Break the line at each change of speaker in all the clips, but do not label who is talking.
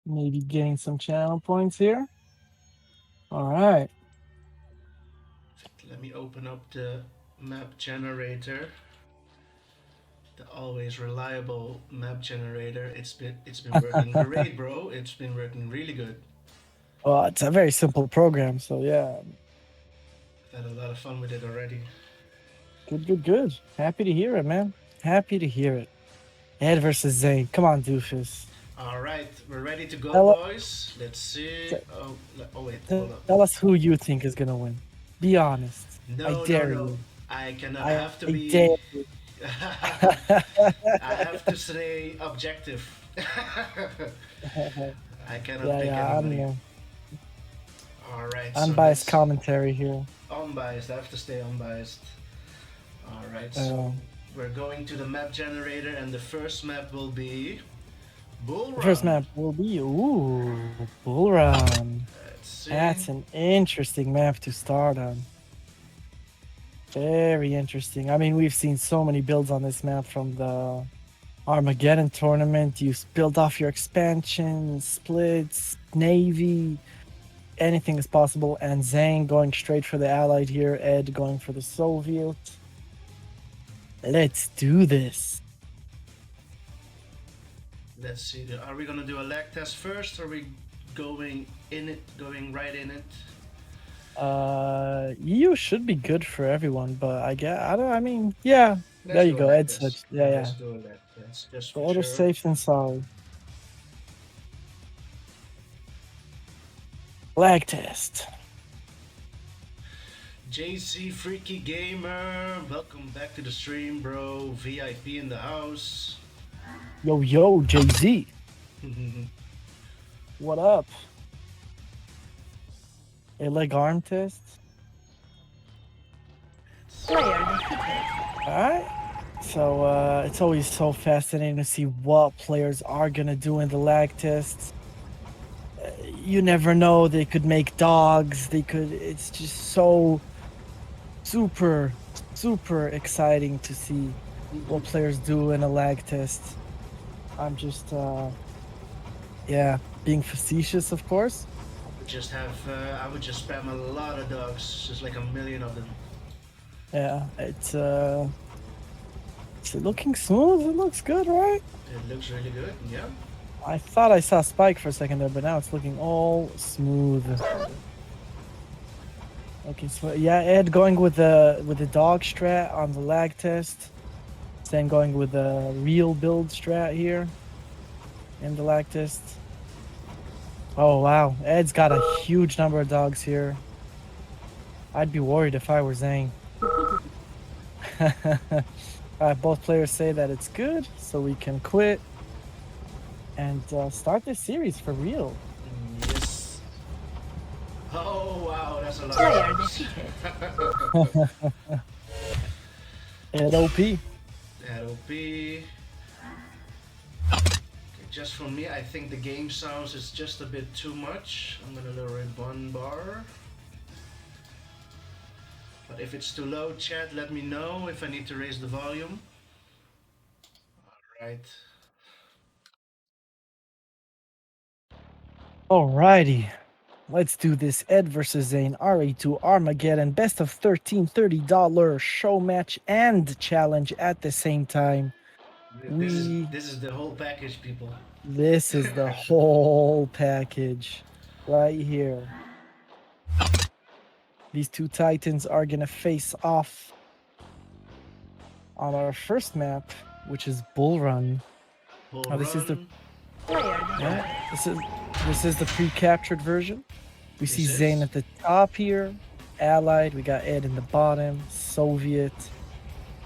Maybe getting some channel points here. All right.
Let me open up the map generator. The always reliable map generator. It's been working great, bro. It's been working really good.
Well, it's a very simple program, so yeah.
I've had a lot of fun with it already.
Good. Happy to hear it, man. Happy to hear it. Edd versus ZAIN. Come on, Doofus.
All right, we're ready to go,
Tell,
boys. Let's see. Oh wait, hold up.
tell us who you think is gonna win. Be honest. I
No, no,
dare
no.
you.
I cannot
I,
have to
I
be.
dare you.
I have to stay objective. I cannot pick anybody. All right, so
Unbiased commentary here.
Unbiased. I have to stay unbiased. All right, so we're going to the map generator, and the first map will be Bull Run.
The first map will be Bull Run.
Let's see.
That's an interesting map to start on. Very interesting. I mean, we've seen so many builds on this map from the Armageddon tournament. You build off your expansion, splits, navy, anything is possible. And ZAIN going straight for the Allied here, Edd going for the Soviet. Let's do this.
Let's see. Are we gonna do a lag test first, or are we going right in it?
EU should be good for everyone, but I mean, yeah. There you go, Edd said, yeah.
Let's do a lag test, just for
Better
sure.
safe than sorry. Lag test.
JC Freaky Gamer, welcome back to the stream, bro. VIP in the house.
Yo, Jay-Z. What up? A leg arm test. Alright. So it's always so fascinating to see what players are gonna do in the lag tests. You never know, they could make dogs, it's just so super exciting to see what players do in a lag test. I'm just being facetious, of course.
I would just spam a lot of dogs, just like a million of them.
Yeah, it's looking smooth. It looks good, right?
It looks really good, yeah.
I thought I saw Spike for a second there, but now it's looking all smooth. Okay, so yeah, Edd going with the dog strat on the lag test. Then going with the real build strat here in the lag test. Oh wow, Edd's got a huge number of dogs here. I'd be worried if I were ZAIN. Both players say that it's good, so we can quit and start this series for real.
Yes. Oh wow, that's a lot.
Edd OP.
Edd OP. Just for me, I think the game sounds is just a bit too much. I'm gonna lower it 1 bar. But if it's too low, chat, let me know if I need to raise the volume. Alright.
Alrighty. Let's do this. Edd versus ZAIN, RA2 Armageddon, best of 13, $30 Showmatch and challenge at the same time.
This is the whole package, people.
This is the whole package right here. These two titans are gonna face off on our first map, which is Bull Run. This is the this is the pre-captured version. We see ZAIN at the top here, Allied. We got Edd in the bottom, Soviet.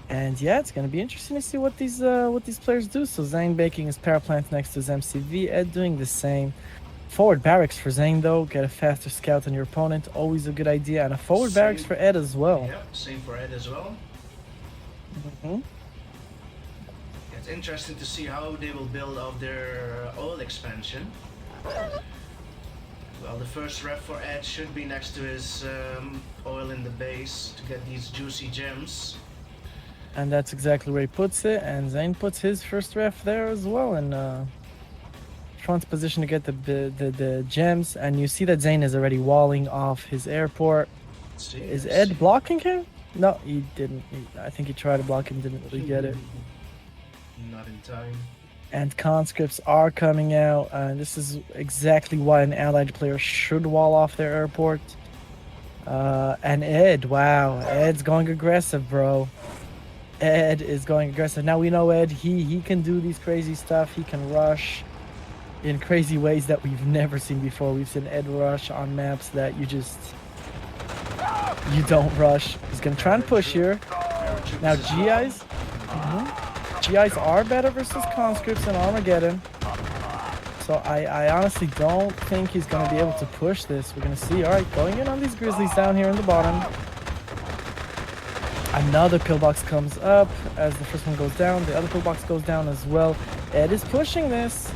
And yeah, it's gonna be interesting to see what these players do. So ZAIN baking his power plant next to his MCV, Edd doing the same. Forward barracks for ZAIN though, get a faster scout on your opponent, always a good idea, and a forward barracks for Edd as well.
Yep, same for Edd as well.
Mhm.
It's interesting to see how they will build up their oil expansion. Well, the first ref for Edd should be next to his oil in the base to get these juicy gems.
And that's exactly where he puts it. And ZAIN puts his first ref there as well in front position to get the gems. And you see that ZAIN is already walling off his airport. Is Edd blocking him? No, he didn't. I think he tried to block him, didn't really get it.
Not in time.
And conscripts are coming out. And this is exactly why an allied player should wall off their airport. And Edd, wow, Edd's going aggressive, bro. Edd is going aggressive. Now we know Edd, he can do these crazy stuff. He can rush in crazy ways that we've never seen before. We've seen Edd rush on maps that you don't rush. He's gonna try and push here. Now GIs, GIs are better versus conscripts in Armageddon. So I honestly don't think he's gonna be able to push this. We're gonna see. All right, going in on these grizzlies down here in the bottom. Another pillbox comes up as the first one goes down. The other pillbox goes down as well. Edd is pushing this.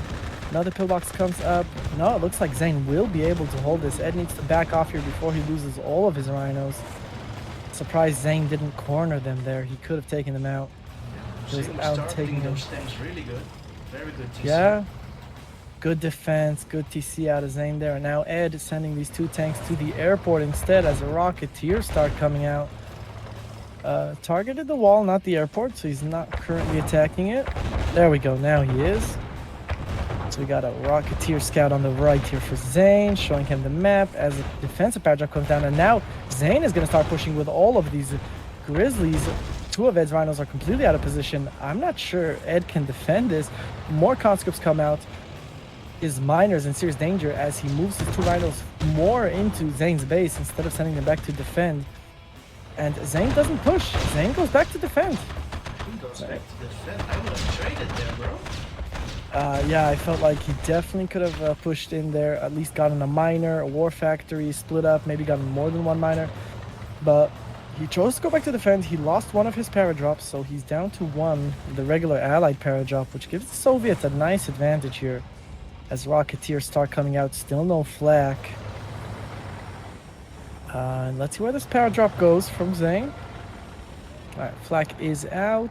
Another pillbox comes up. No, it looks like ZAIN will be able to hold this. Edd needs to back off here before he loses all of his rhinos. Surprised ZAIN didn't corner them there. He could have taken them out.
He was out taking those things really good. Very good TC.
Yeah. Good defense, good TC out of ZAIN there. And now Edd is sending these two tanks to the airport instead as the Rocketeers start coming out. Targeted the wall, not the airport, so he's not currently attacking it. There we go, now he is. So we got a Rocketeer scout on the right here for ZAIN, showing him the map as the defensive paragraph comes down. And now ZAIN is going to start pushing with all of these grizzlies. Two of Edd's rhinos are completely out of position. I'm not sure Edd can defend this. More conscripts come out. His miners in serious danger as he moves his two rhinos more into ZAIN's base instead of sending them back to defend. And ZAIN doesn't push. ZAIN goes back to defend.
He goes back to defend. I would have traded there, bro.
Yeah, I felt like he definitely could have pushed in there, at least gotten a miner, a war factory, split up, maybe gotten more than one miner. But he chose to go back to defend. He lost one of his paradrops, so he's down to one, the regular allied paradrop, which gives the Soviets a nice advantage here. As Rocketeers start coming out, still no flak. Let's see where this power drop goes from ZAIN. Alright, flak is out.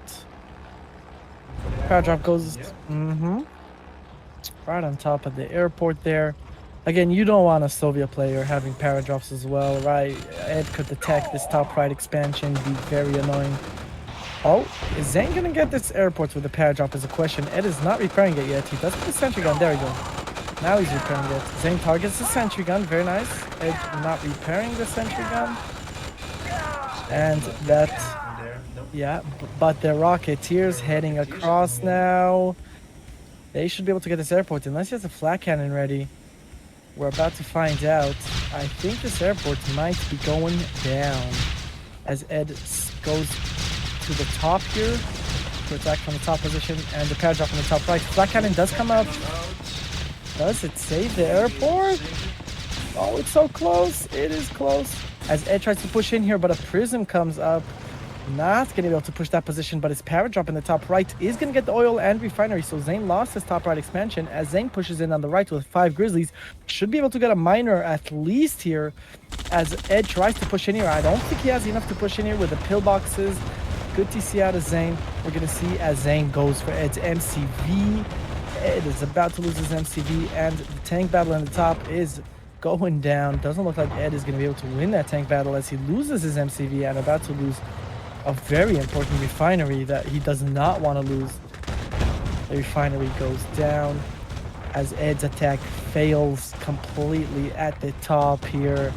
Power drop goes right on top of the airport there. Again, you don't want a Soviet player having power drops as well, right? Edd could attack this top right expansion, be very annoying. Oh, is ZAIN gonna get this airport with the power drop is a question. Edd is not repairing it yet. He does put a sentry gun. There we go. Now he's repairing it. ZAIN targets the sentry gun. Very nice. Edd not repairing the sentry gun. And that... Yeah, but the Rocketeers heading across now. They should be able to get this airport unless he has a flak cannon ready. We're about to find out. I think this airport might be going down as Edd goes to the top here to attack from the top position, and the power drop on the top right. Flak cannon does come out. Does it save the airport? Oh, it's so close. It is close. As Edd tries to push in here, but a prism comes up. Not going to be able to push that position, but his power drop in the top right is going to get the oil and refinery. So ZAIN lost his top right expansion as ZAIN pushes in on the right with 5 grizzlies. Should be able to get a miner at least here as Edd tries to push in here. I don't think he has enough to push in here with the pillboxes. Good TC out of ZAIN. We're going to see as ZAIN goes for Edd's MCV. Edd is about to lose his MCV, and the tank battle in the top is going down. Doesn't look like Edd is going to be able to win that tank battle as he loses his MCV and about to lose a very important refinery that he does not want to lose. The refinery goes down as Edd's attack fails completely at the top here.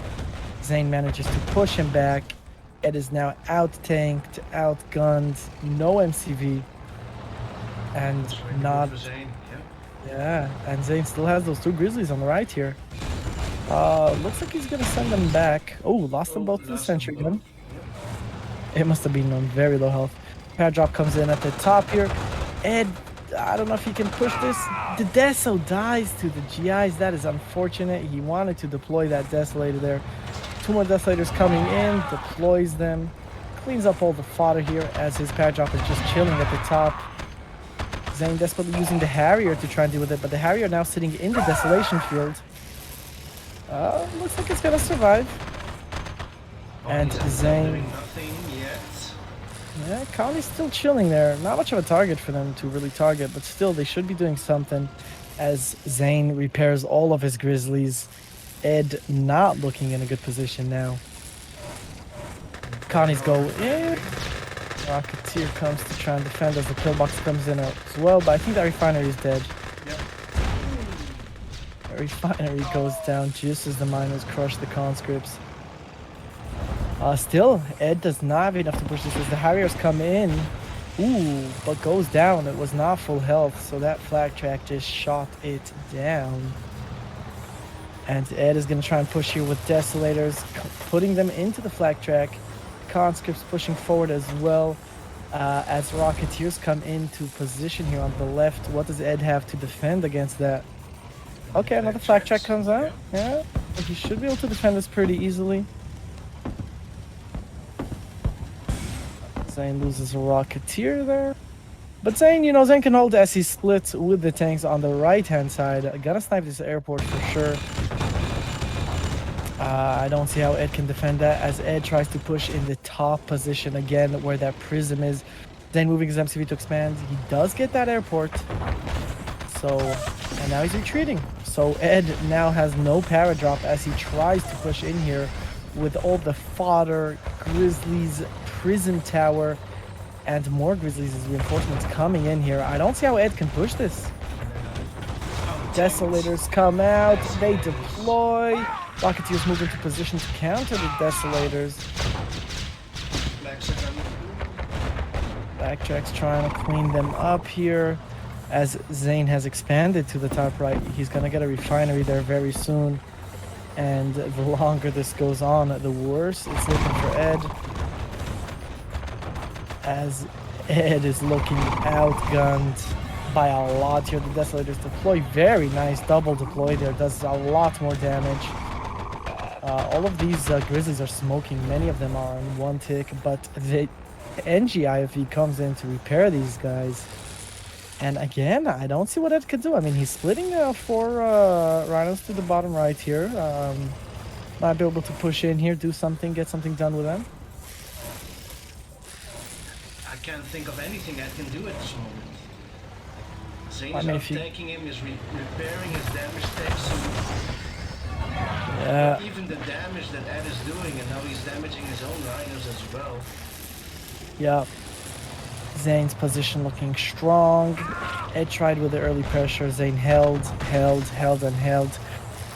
ZAIN manages to push him back. Edd is now out-tanked, outgunned, no MCV, and not... Yeah, and ZAIN still has those 2 grizzlies on the right here. Looks like he's gonna send them back. Oh, lost them both to the sentry gun. It must have been on very low health. Power drop comes in at the top here. Edd, I don't know if he can push this. The Deso dies to the GIs. That is unfortunate. He wanted to deploy that Desolator there. 2 more Desolators coming in. Deploys them. cleans up all the fodder here as his paratrop is just chilling at the top. ZAIN desperately using the Harrier to try and deal with it, but the Harrier now sitting in the Desolation field. Looks like it's gonna survive. And ZAIN...
doing nothing yet.
Yeah, Connie's still chilling there. Not much of a target for them to really target, but still they should be doing something as ZAIN repairs all of his Grizzlies. Edd not looking in a good position now. Connie's go in. Rocketeer comes to try and defend as the pillbox comes in as well, but I think that refinery is dead.
Yep.
The refinery goes down just as the miners crush the conscripts. Still, Edd does not have enough to push this as the Harriers come in. Ooh, but goes down. It was not full health, so that flag track just shot it down. And Edd is going to try and push here with Desolators, putting them into the flag track. Conscripts pushing forward as well. As Rocketeers come into position here on the left. What does Edd have to defend against that? Okay, another flag track comes out. Yeah, he should be able to defend this pretty easily. ZAIN loses a Rocketeer there. But ZAIN, you know, ZAIN can hold as he splits with the tanks on the right-hand side. Gonna snipe this airport for sure. I don't see how Edd can defend that as Edd tries to push in the top position again where that prism is. ZAIN moving his MCV to expand. He does get that airport. So, and now he's retreating. So Edd now has no para drop as he tries to push in here with all the fodder, Grizzlies, prism tower, and more Grizzlies as reinforcements coming in here. I don't see how Edd can push this. Desolators come out, they deploy. Rocketeers move into position to counter the Desolators. Backtrack's trying to clean them up here. As ZAIN has expanded to the top right, he's gonna get a refinery there very soon. And the longer this goes on, the worse it's looking for Edd. As Edd is looking outgunned by a lot here. The Desolators deploy. Very nice double deploy there. Does a lot more damage. All of these Grizzlies are smoking. Many of them are on one tick, but the NGIFE comes in to repair these guys. And again, I don't see what Edd could do. I mean, he's splitting 4 Rhinos to the bottom right here. Might be able to push in here, do something, get something done with them.
I can't think of anything I can do at this moment. ZAIN
I
is
mean,
attacking him, is repairing his damage tech.
Yeah.
Even the damage that Edd is doing, and now he's damaging his own Rhinos as well.
Yeah. ZAIN's position looking strong. Edd tried with the early pressure. ZAIN held, and held.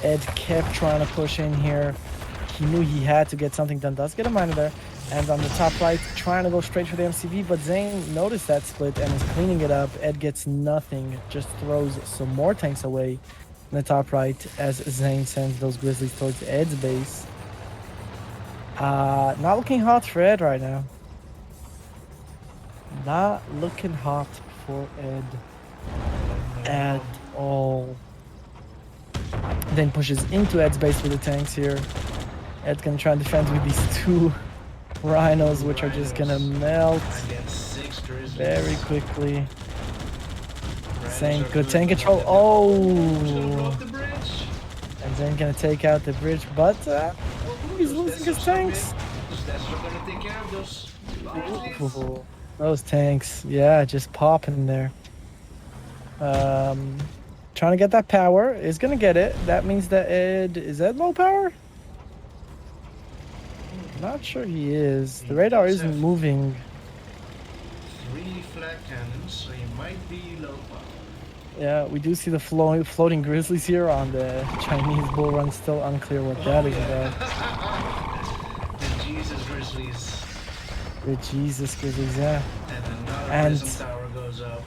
Edd kept trying to push in here. He knew he had to get something done. Does get a miner there. And on the top right, trying to go straight for the MCV, but ZAIN noticed that split and is cleaning it up. Edd gets nothing, just throws some more tanks away in the top right as ZAIN sends those Grizzlies towards Edd's base. Not looking hot for Edd right now. Not looking hot for Edd at all. Then pushes into Edd's base with the tanks here. Edd's gonna try and defend with these 2 Rhinos, which are just gonna melt very quickly. ZAIN, good tank control. Oh! And ZAIN gonna take out the bridge, but he's losing his tanks. Ooh, those tanks, yeah, just popping there. Trying to get that power. Is gonna get it. That means that Edd, is Edd low power? Not sure he is. The radar isn't moving.
3 flag cannons, so he might be low power.
Yeah, we do see the floating Grizzlies here on the Chinese bull run. Still unclear what that is about.
The Jesus Grizzlies.
The Jesus Grizzlies, yeah.
And another prism tower goes up.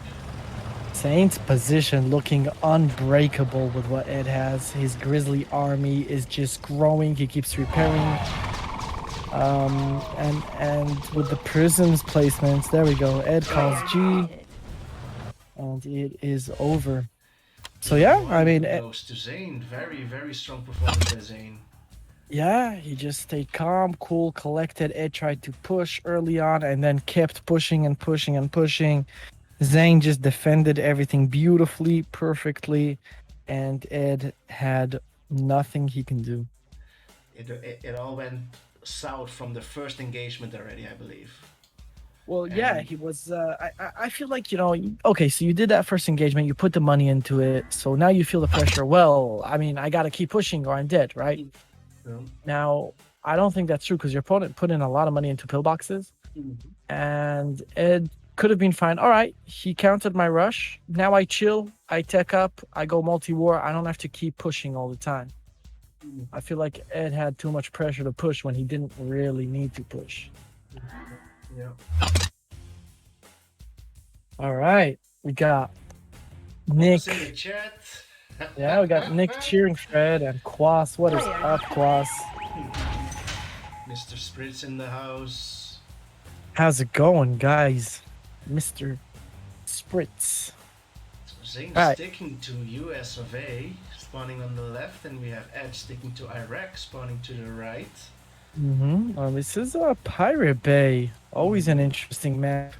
ZAIN's position looking unbreakable with what Edd has. His Grizzly army is just growing. He keeps repairing. And with the prisms placements, there we go. Edd calls G, and it is over. So yeah, I mean,
goes to ZAIN. Very, very strong performance by ZAIN.
Yeah, he just stayed calm, cool, collected. Ed tried to push early on and then kept pushing and pushing and pushing. ZAIN just defended everything beautifully, perfectly, and Ed had nothing he can do.
It all went south from the first engagement already, I believe.
Well, yeah,
And
he was. I feel like okay. So you did that first engagement, you put the money into it, so now you feel the pressure. Well, I mean, I gotta keep pushing or I'm dead, right? Now, I don't think that's true because your opponent put in a lot of money into pillboxes, and Ed could have been fine. All right, he countered my rush. Now I chill, I tech up, I go multi-war. I don't have to keep pushing all the time. I feel like Ed had too much pressure to push when he didn't really need to push.
yeah.
All right, we got
What's in the
Nick.
chat?
Yeah, we got Nick cheering Fred and Quas. What is up, Quas?
Mr. Spritz in the house.
How's it going, guys? Mr. Spritz.
ZAIN
Right.
sticking to US of A, spawning on the left, and we have Ed sticking to Iraq, spawning to the right.
This is Pirate Bay. Always an interesting map.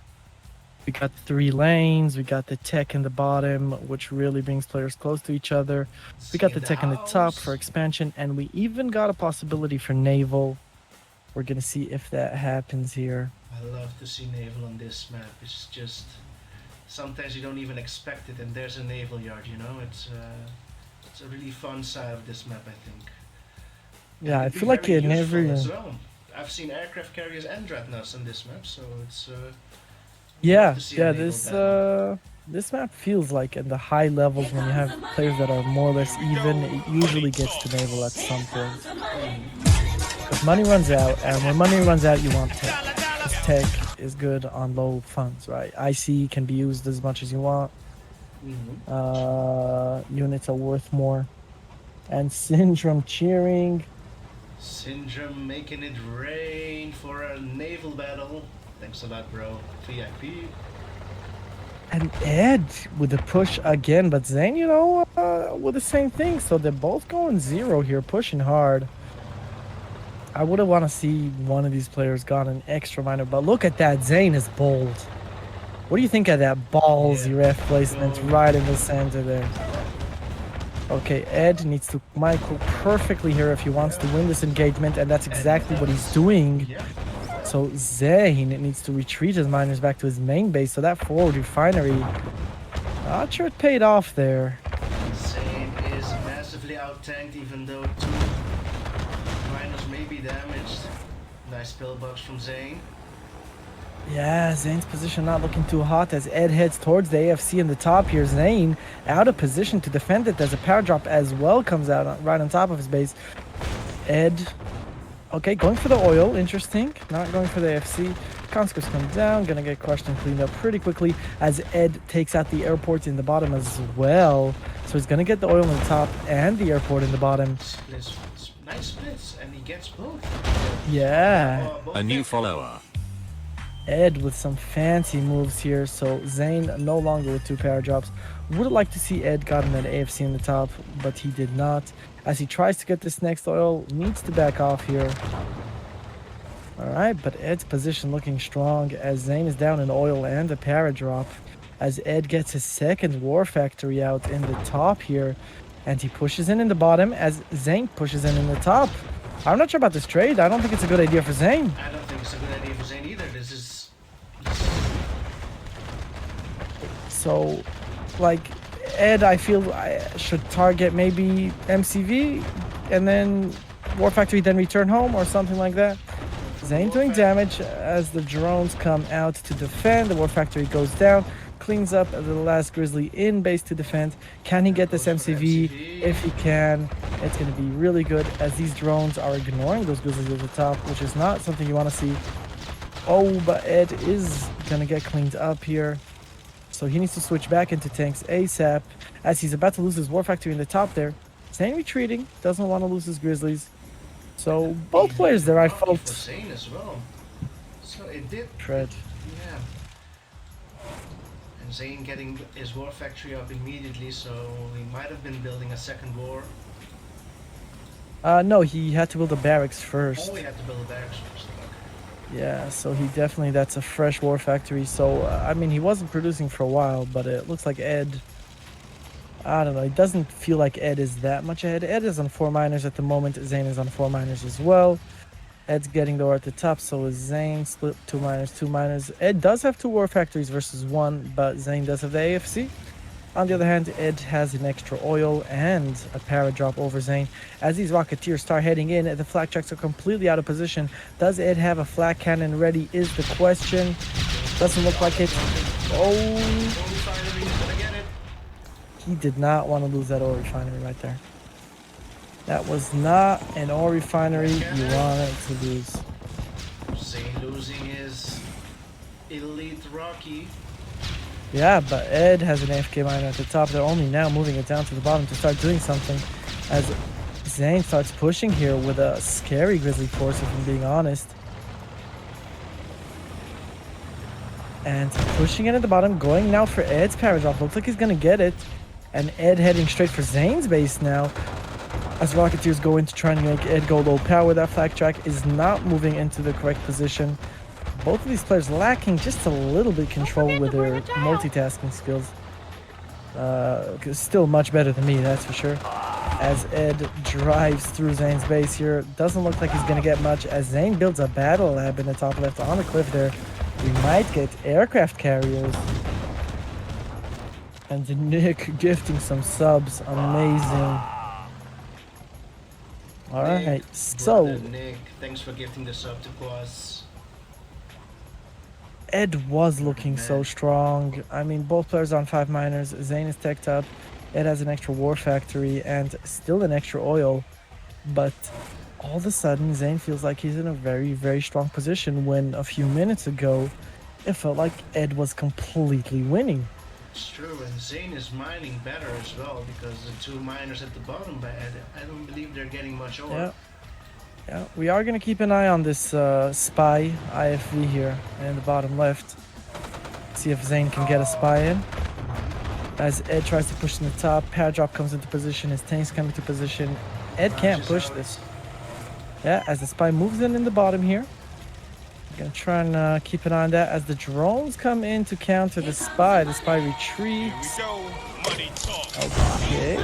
We got 3 lanes. We got the tech in the bottom, which really brings players close to each other. We got the tech in the top for expansion, and we even got a possibility for naval. We're gonna see if that happens here.
I love to see naval on this map. It's just sometimes you don't even expect it, and there's a naval yard. It's a really fun side of this map, I think.
Yeah, I
It'd be
feel like
very
in
useful
every
as well. I've seen aircraft carriers and dreadnoughts on this map, so it's
yeah,
to see a naval
this
battle.
this map feels like at the high levels when you have players that are more or less even, it usually gets to naval at some point. Because money runs out, and when money runs out, you want tech. Because tech is good on low funds, right? IC can be used as much as you want. Units are worth more. And Syndrome cheering.
Syndrome making it rain for a naval battle. Thanks a lot, bro. VIP.
And Ed with the push again, but ZAIN, with the same thing. So they're both going 0 here, pushing hard. I would have want to see one of these players got an extra minor, but look at that. ZAIN is bold. What do you think of that ballsy ref placement right in the center there? Okay, Ed needs to micro perfectly here if he wants to win this engagement, and that's exactly what he's doing. So ZAIN needs to retreat his miners back to his main base, so that forward refinery, not sure it paid off there.
ZAIN is massively out-tanked, even though 2 miners may be damaged. Nice pillbox from ZAIN.
Yeah, ZAIN's position not looking too hot as Ed heads towards the AFC in the top here. ZAIN out of position to defend it as a power drop as well comes out right on top of his base. Ed, okay, going for the oil, interesting. Not going for the AFC. Conscripts come down, gonna get crushed and cleaned up pretty quickly as Ed takes out the airport in the bottom as well. So he's gonna get the oil in the top and the airport in the bottom.
Splits, nice splits, and he gets both.
Yeah.
A new follower.
Ed with some fancy moves here, so ZAIN no longer with 2 power drops. Would like to see Ed gotten that AFC in the top, but he did not. As he tries to get this next oil, needs to back off here. Alright, but Ed's position looking strong as ZAIN is down in oil and a power drop. As Ed gets his second war factory out in the top here, and he pushes in the bottom as ZAIN pushes in the top. I'm not sure about this trade. I don't think it's a good idea for ZAIN.
I don't think it's a good idea for ZAIN either. This is...
So, like, Ed, I feel I should target maybe MCV and then War Factory, then return home or something like that. ZAIN doing damage as the drones come out to defend. The War Factory goes down, cleans up the last Grizzly in base to defend. Can he get this MCV? If he can, it's going to be really good as these drones are ignoring those Grizzlies at the top, which is not something you want to see. Oh, but Ed is going to get cleaned up here. So he needs to switch back into tanks ASAP as he's about to lose his War Factory in the top there. ZAIN retreating, doesn't want to lose his Grizzlies. So both players there, I felt...
For ZAIN as well. So it did...
Tread.
Yeah. And ZAIN getting his War Factory up immediately, so he might have been building a second war.
No, he had to build a barracks
Oh,
first.
we had to build a barracks first. Okay.
Yeah, so he definitely, that's a fresh war factory. So, I mean, he wasn't producing for a while, but it looks like Edd, I don't know, it doesn't feel like Edd is that much ahead. Edd is on 4 miners at the moment. ZAIN is on 4 miners as well. Edd's getting the war at the top, so is ZAIN. Split 2 miners, 2 miners. Edd does have 2 war factories versus 1, but ZAIN does have the AFC. On the other hand, Edd has an extra oil and a para drop over ZAIN. As these Rocketeers start heading in, the flak tracks are completely out of position. Does Edd have a flak cannon ready is the question. Doesn't look like it. Oh, he did not want to lose that oil refinery right there. That was not an oil refinery you wanted to lose.
ZAIN losing his elite Rocky.
Yeah, but Edd has an AFK miner at the top. They're only now moving it down to the bottom to start doing something. As ZAIN starts pushing here with a scary Grizzly Force, if I'm being honest. And pushing it at the bottom, going now for Edd's power drop. Looks like he's going to get it. And Edd heading straight for ZAIN's base now. As Rocketeers go in to try and make Edd go low power. That flak track is not moving into the correct position. Both of these players lacking just a little bit control with their multitasking skills. Still much better than me, that's for sure. As Edd drives through ZAIN's base here, doesn't look like he's going to get much. As ZAIN builds a battle lab in the top left on the cliff there, we might get aircraft carriers. And Nick gifting some subs, amazing. All right, so
Nick, thanks for gifting the sub to Quas.
Edd was looking so strong. I mean, both players on 5 miners. ZAIN is teched up. Edd has an extra war factory and still an extra oil. But all of a sudden, ZAIN feels like he's in a very, very strong position when a few minutes ago, it felt like Edd was completely winning.
It's true, and ZAIN is mining better as well because the 2 miners at the bottom, but I don't believe they're getting much ore.
Yeah, we are going to keep an eye on this spy IFV here in the bottom left. See if ZAIN can get a spy in. As Edd tries to push in the top, Paradrop comes into position, his tanks come into position. Edd can't push this. Yeah, as the spy moves in the bottom here. I'm going to try and keep an eye on that. As the drones come in to counter the spy retreats. Okay.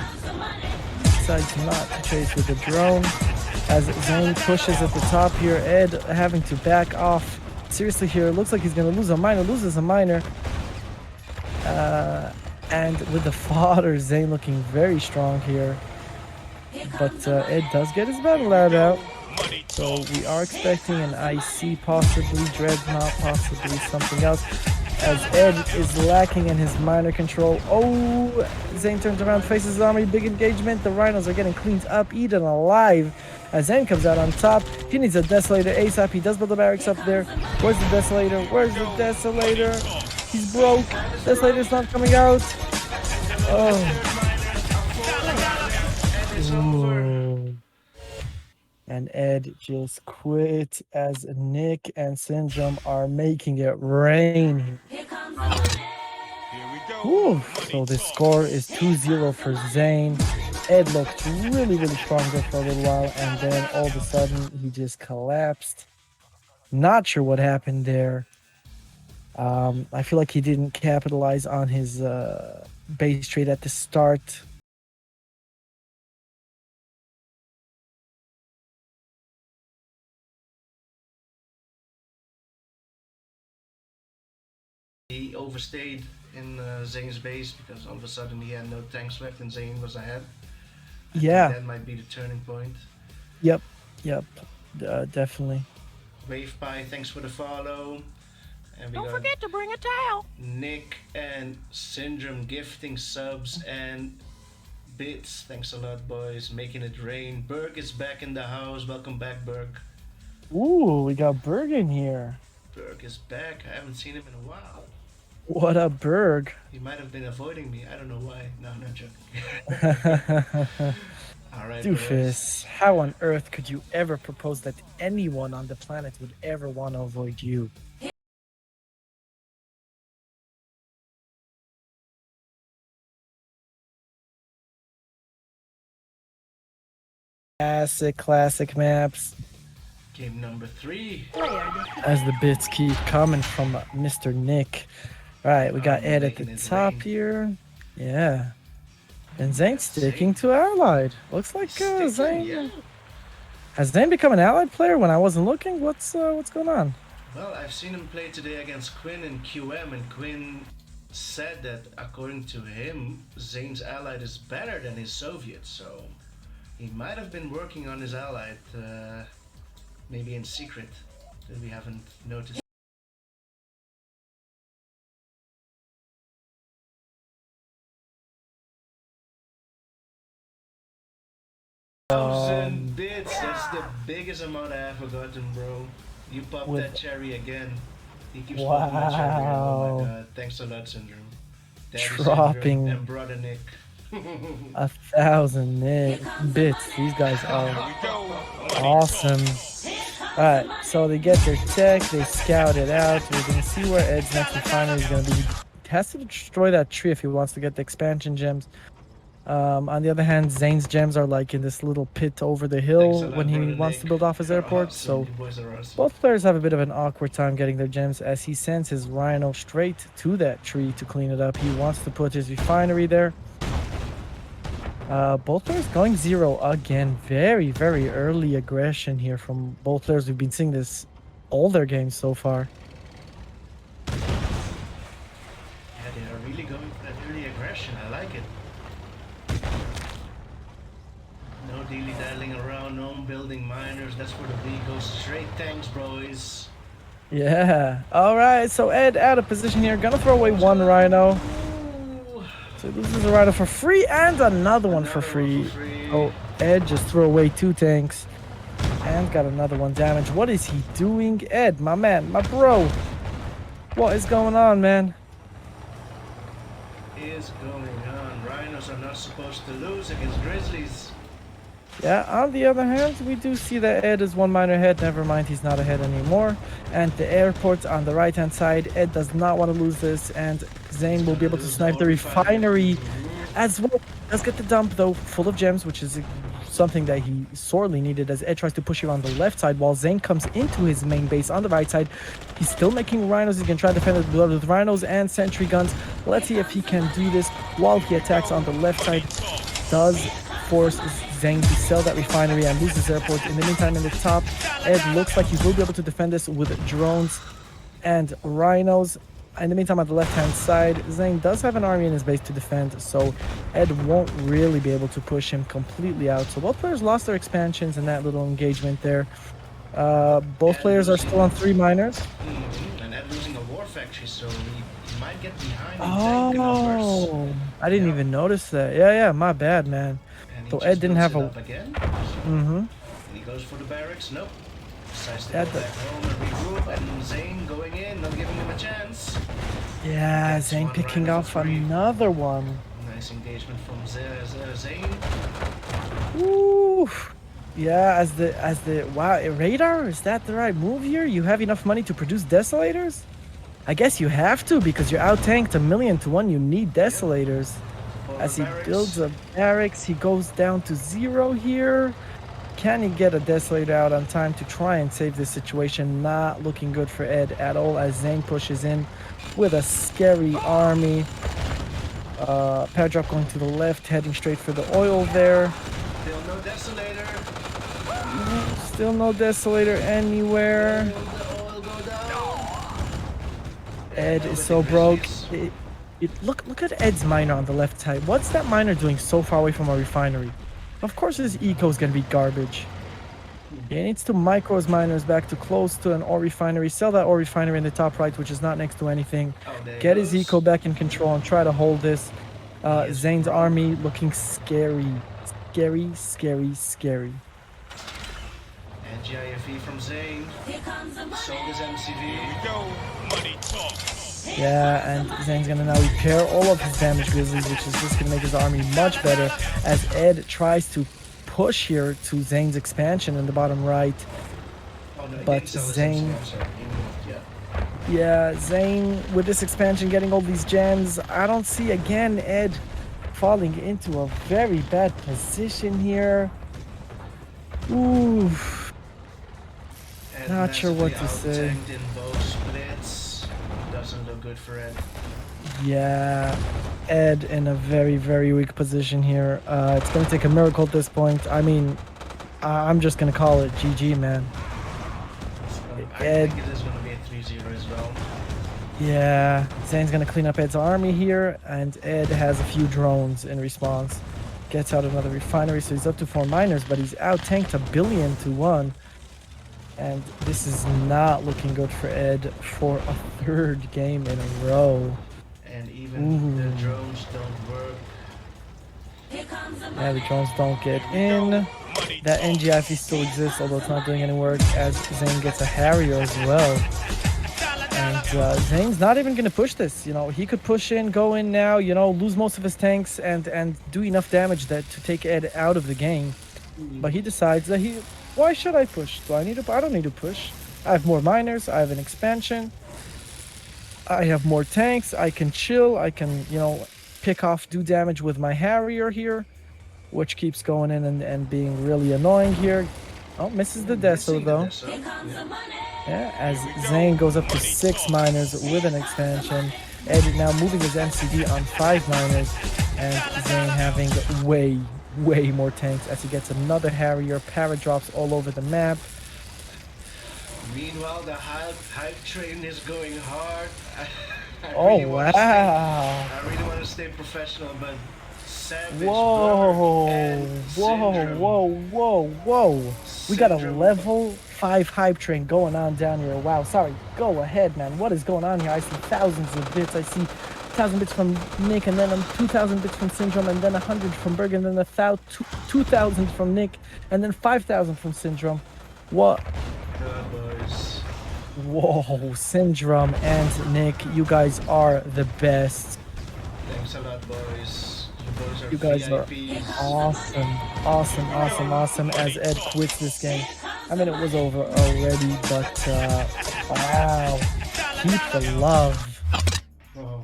Decides not to chase with the drone. As ZAIN pushes at the top here, Edd having to back off. Seriously here, it looks like he's going to lose a miner, loses a miner. And with the fodder, ZAIN looking very strong here. But Edd does get his battle lab out. So we are expecting an IC, possibly Dreadnought, possibly something else. As Edd is lacking in his miner control. Oh, ZAIN turns around, faces his army, big engagement. The rhinos are getting cleaned up, eaten alive. As ZAIN comes out on top, he needs a Desolator ASAP. He does build the barracks up there. Where's the Desolator? Where's the Desolator? He's broke. Desolator's not coming out. Oh. Ooh. And Edd just quit as Nick and Syndrome are making it rain. Ooh, so the score is 2-0 for ZAIN. Edd looked really, really strong there for a little while, and then all of a sudden he just collapsed. Not sure what happened there. I feel like he didn't capitalize on his base trade at the start.
He overstayed in ZAIN's base because all of a sudden he had no tanks left and ZAIN was ahead.
Yeah.
That might be the turning point.
Yep, definitely.
Wave Pie, thanks for the follow. And
don't forget to bring a towel.
Nick and Syndrome gifting subs and bits. Thanks a lot, boys. Making it rain. Berg is back in the house. Welcome back, Berg.
Ooh, we got Berg in here.
Berg is back. I haven't seen him in a while.
What up, Berg?
He might have been avoiding me. I don't know why. No, I'm not joking. Alright,
Doofus,
boys.
how on earth could you ever propose that anyone on the planet would ever want to avoid you? Classic maps.
Game number 3.
As the bits keep coming from Mr. Nick. All right, we got Edd at the
Making it
top
rain.
here. Yeah. And ZAIN
That's
sticking
ZAIN.
to Allied. Looks like
Sticking,
ZAIN.
yeah.
Has ZAIN become an Allied player when I wasn't looking? What's going on?
Well, I've seen him play today against Quinn in QM, and Quinn said that according to him, ZAIN's Allied is better than his Soviet, so he might have been working on his Allied, maybe in secret, that we haven't noticed. Thousand bits, that's the biggest amount I ever gotten, bro. You popped that cherry again. He keeps popping that cherry again. Oh my god, thanks a lot, Syndrome. Daddy
Dropping
Syndrome and brother Nick.
1,000 bits. These guys are awesome. Alright, so they get their tech, they scout it out. We're gonna see where Edd's next refinery is gonna be. He has to destroy that tree if he wants to get the expansion gems. On the other hand, ZAIN's gems are like in this little pit over the hill when he wants to build off his airport. So both players have a bit of an awkward time getting their gems as he sends his Rhino straight to that tree to clean it up. He wants to put his refinery there. Both players going 0 again. Very, very early aggression here from both players. We've been seeing this all their games so far.
Yeah, they are really going for that early aggression. I like it. No dilly-dallying around, no building miners. That's where the B goes straight tanks, boys.
Yeah. All right. So Edd out of position here. Gonna throw away one Rhino. So he loses a Rhino for free and another one for free. Oh, Edd just threw away 2 tanks and got another one damaged. What is he doing? Edd, my man, my bro. What is going on, man?
Is going on? Rhinos are not supposed to lose against Grizzlies.
Yeah, on the other hand, we do see that Edd is 1 miner ahead. Never mind, he's not ahead anymore. And the airport's on the right-hand side. Edd does not want to lose this, and ZAIN will be able to snipe the refinery as well. Does get the dump, though, full of gems, which is something that he sorely needed as Edd tries to push here on the left side while ZAIN comes into his main base on the right side. He's still making Rhinos. He can try to defend the blood with Rhinos and sentry guns. Let's see if he can do this while he attacks on the left side. Does force ZAIN to sell that refinery and lose his airport. In the meantime, in the top, Edd looks like he will be able to defend this with drones and Rhinos. In the meantime, on the left-hand side, ZAIN does have an army in his base to defend, so Edd won't really be able to push him completely out. So both players lost their expansions in that little engagement there. Both players are still on 3 miners.
And Edd losing a war factory, so he might get behind in tank numbers.
Oh, I didn't even notice that. Yeah, my bad, man. So Edd didn't have a...
again.
And
he goes for the barracks. Nope. Decides to go back home and regroup, and ZAIN going in, not giving him a chance.
Yeah, ZAIN picking off another one.
Nice engagement from ZAIN.
Ooh. Yeah, as the wow, radar, is that the right move here? You have enough money to produce desolators? I guess you have to, because you're out-tanked 1,000,000 to 1. You need desolators. As he builds a barracks, he goes down to 0 here. Can he get a desolator out on time to try and save this situation? Not looking good for Edd at all as ZAIN pushes in with a scary army. Paradrap going to the left, heading straight for the oil there.
Still no desolator.
Still no desolator anywhere. Edd is so broke. Look at Edd's miner on the left side. What's that miner doing so far away from a refinery? Of course his eco is going to be garbage. He needs to micro his miners back to close to an ore refinery. Sell that ore refinery in the top right, which is not next to anything. Get his eco back in control and try to hold this. ZAIN's army looking scary. Scary.
And GIFE from ZAIN. So does MCV.
Go, money talk.
Yeah, and ZAIN's gonna now repair all of his damaged grizzlies, which is just gonna make his army much better as Edd tries to push here to ZAIN's expansion in the bottom right. But ZAIN... Yeah, ZAIN with this expansion getting all these gems. I don't see, again, Edd falling into a very bad position here. Ooh,
Edd
not sure
massively
what to say.
out-tanked in both splits. Doesn't look good for Edd.
Yeah, Edd in a very, very weak position here. It's gonna take a miracle at this point. I mean, I'm just gonna call it GG, man.
I
Edd,
think it is going to be a 3-0 as well.
yeah, Zayn's gonna clean up Edd's army here, and Edd has a few drones in response. Gets out another refinery, so he's up to 4 miners, but he's out tanked 1,000,000,000 to 1. And this is not looking good for Edd for a third game in a row.
And even the drones don't work.
Yeah, the drones don't get in. That NGIV still exists, although it's not doing any work, as ZAIN gets a Harrier as well. And ZAIN's not even going to push this. You know, he could push in, go in now, you know, lose most of his tanks and do enough damage that to take Edd out of the game. But he decides that why should I push? I don't need to push. I have more miners, I have an expansion. I have more tanks, I can chill, I can, you know, pick off, do damage with my Harrier here, which keeps going in and being really annoying here. Oh, misses the Deso though. Yeah, as ZAIN goes up to 6 miners with an expansion. Edd now moving his MCD on 5 miners, and ZAIN having way more tanks as he gets another Harrier. Paradrops all over the map.
Meanwhile, the hype train is going hard.
Oh, wow.
I really want to stay professional, but Savage,
Whoa,
and Syndrome.
whoa. We got a level 5 hype train going on down here. Wow, sorry. Go ahead, man. What is going on here? I see thousands of bits. I see 1,000 bits from Nick, and then 2,000 bits from Syndrome, and then 100 from Berg, and then 2,000 from Nick, and then 5,000 from Syndrome. What?
God, boys.
Whoa, Syndrome and Nick, you guys are the best.
Thanks a lot, boys.
You guys are
VIPs.
awesome as Edd quits this game. I mean, it was over already, but wow, keep the love.
Oh,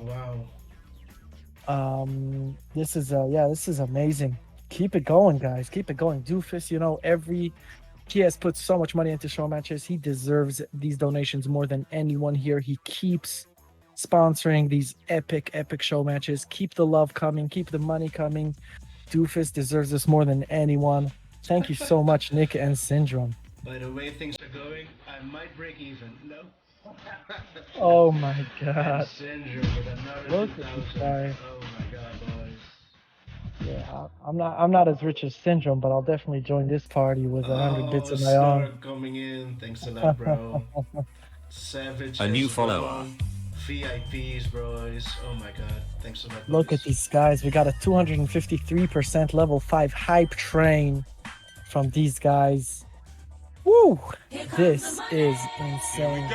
wow.
This is amazing. Keep it going, guys. Keep it going. Doofus, you know, he has put so much money into show matches. He deserves these donations more than anyone here. He keeps sponsoring these epic show matches. Keep the love coming. Keep the money coming. Doofus deserves this more than anyone. Thank you so much, Nick and Syndrome.
By the way things are going, I might break even. No?
Oh my god.
And Syndrome with another
Look at
2,000.
this guy.
Oh my god, boys.
Yeah, I'm not as rich as Syndrome, but I'll definitely join this party with 100 bits of my own.
Snark coming in. Thanks a lot, bro. Savage.
A new follower.
VIPs, bros. Oh my god. Thanks a lot, boys.
Look at these guys. We got a 253% level 5 hype train from these guys. Woo! This is insane.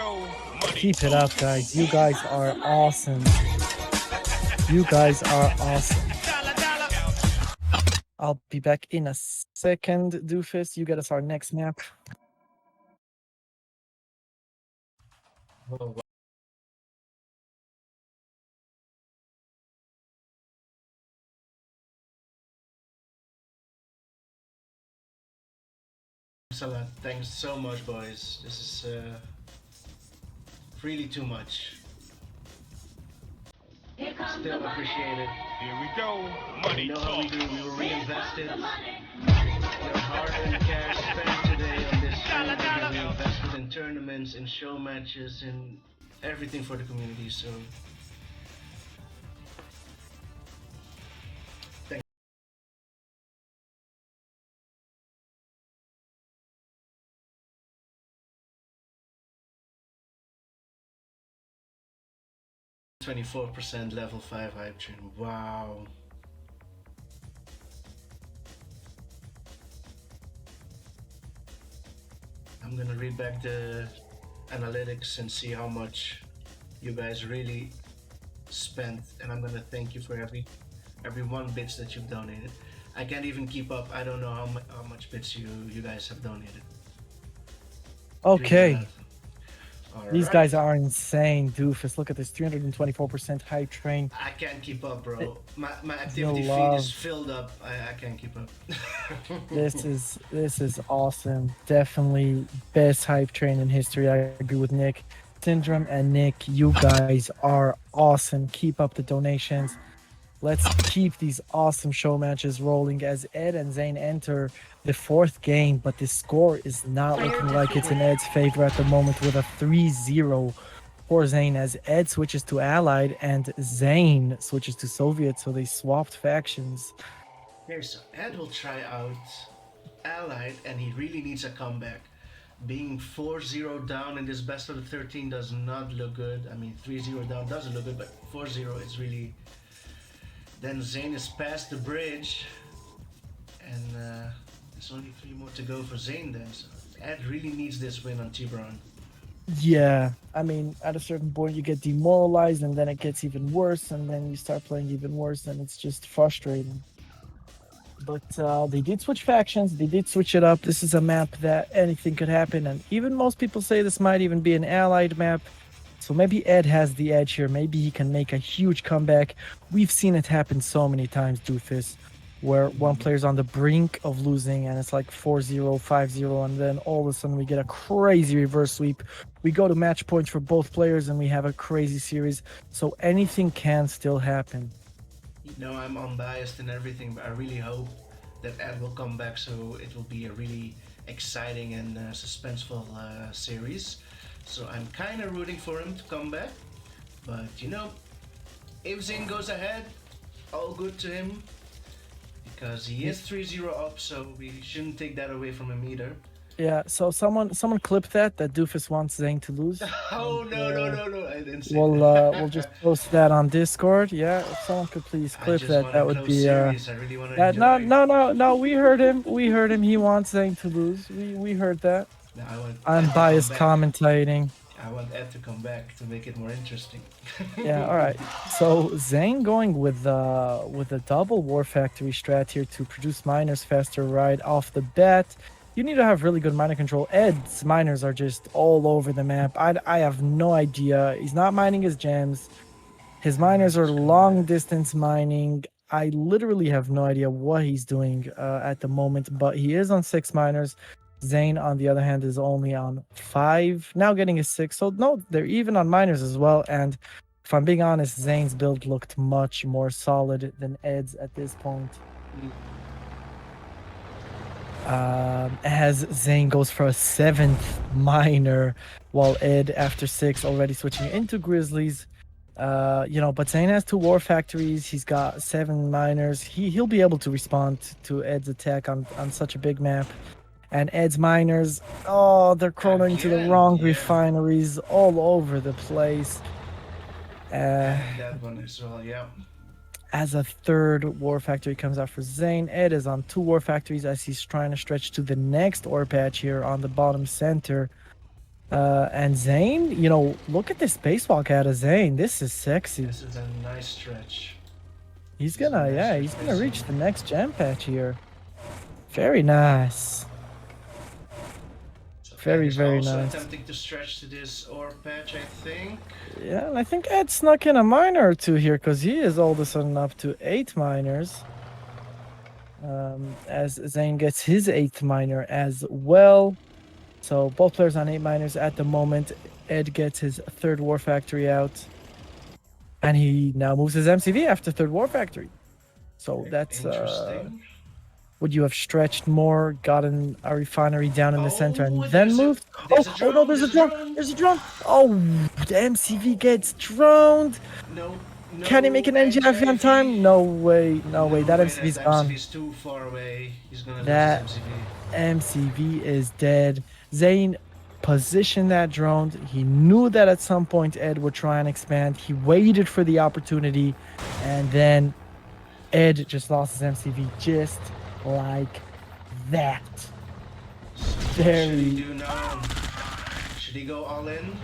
Keep it up, guys. You guys are awesome. You guys are awesome. I'll be back in a second, Doofus. You get us our next map.
Oh, wow. Thanks a lot. Thanks so much, boys. This is really too much. Still appreciate it.
Here we go. Money
You know how we
talk.
do. We will reinvest it. Your hard-earned cash spent today on this stream will be reinvested in tournaments, in show matches, in everything for the community. So. Thank 24% level 5 hype train. Wow. I'm gonna read back the analytics and see how much you guys really spent, and I'm gonna thank you for every 1 bits that you've donated. I can't even keep up. I don't know how much bits you guys have donated.
Okay. These
Alright.
guys are insane, Doofus. Look at this 324% hype train.
I can't keep up, bro. My
You'll
activity feed is
love.
filled up. I can't keep up.
This is awesome. Definitely best hype train in history. I agree with Nick. Syndrome and Nick, you guys are awesome. Keep up the donations. Let's keep these awesome show matches rolling as Ed and Zayn enter the fourth game, but the score is not looking like it's in Ed's favor at the moment with a 3-0 for Zayn as Ed switches to Allied and Zayn switches to Soviet, so they swapped factions.
Okay, so Ed will try out Allied, and he really needs a comeback. Being 4-0 down in this best of the 13 does not look good. I mean, 3-0 down doesn't look good, but 4-0 is really. Then Zayn is past the bridge, and there's only 3 more to go for Zayn then. So Ed really needs this win on Tiburon.
Yeah, I mean, at a certain point you get demoralized and then it gets even worse and then you start playing even worse and it's just frustrating. But they did switch factions, they did switch it up. This is a map that anything could happen, and even most people say this might even be an allied map. So maybe Ed has the edge here. Maybe he can make a huge comeback. We've seen it happen so many times, Doofus, where one player's on the brink of losing and it's like 4-0, 5-0, and then all of a sudden we get a crazy reverse sweep. We go to match points for both players and we have a crazy series. So anything can still happen.
You know, I'm unbiased and everything, but I really hope that Ed will come back, so it will be a really exciting and suspenseful series. So I'm kind of rooting for him to come back. But you know, if Zayn goes ahead, all good to him, because he is 3-0 up, so we shouldn't take that away from him either.
Yeah, so someone clipped that Doofus wants Zayn to lose.
Oh, no, I didn't say
We'll just post that on Discord. Yeah, if someone could please
I
clip
just
that,
want
that
a
would
close
be
series. I really want to
that.
enjoy.
No. We heard him. He wants Zayn to lose. We heard that.
No, I want
I'm
Ed to
biased
come back.
commentating.
I want Ed to come back to make it more interesting.
Yeah, all right. So Zayn going with a double War Factory strat here to produce miners faster right off the bat. You need to have really good miner control. Ed's miners are just all over the map. I have no idea. He's not mining his gems. His miners are long distance mining. I literally have no idea what he's doing at the moment, but he is on 6 miners. Zayn, on the other hand, is only on 5, now getting a 6. So, no, they're even on miners as well. And if I'm being honest, Zayn's build looked much more solid than Ed's at this point. As Zayn goes for a 7th miner, while Ed, after 6, already switching into Grizzlies. But Zayn has 2 war factories. He's got 7 miners. He'll be able to respond to Ed's attack on such a big map. And Ed's miners, they're chronoing to the wrong refineries all over the place.
That one as well, yeah.
As a 3rd war factory comes out for Zayn, Ed is on 2 war factories as he's trying to stretch to the next ore patch here on the bottom center. And Zayn, look at this spacewalk out of Zayn. This is sexy.
This is a nice stretch.
He's gonna reach the next gem patch here. Very nice.
So
Very,
Ed is
very
also
nice.
attempting to stretch to this ore patch, I think.
Yeah, and I think Ed snuck in a miner or 2 here because he is all of a sudden up to 8 miners. As Zayn gets his 8th miner as well. So both players on 8 miners at the moment. Ed gets his 3rd war factory out. And he now moves his MCV after 3rd war factory. So that's
interesting.
would you have stretched more, gotten a refinery down in the center, and then
there's
moved?
There's a drone,
There's a drone. Oh, the MCV gets droned.
No.
Can he make an NGIV on time? No way. That MCV's gone.
MCV's too far away. He's gonna
That
lose his MCV.
MCV is dead. Zayn positioned that drone. He knew that at some point Ed would try and expand. He waited for the opportunity, and then Ed just lost his MCV just like that.
So what should he do now? Should he go all in?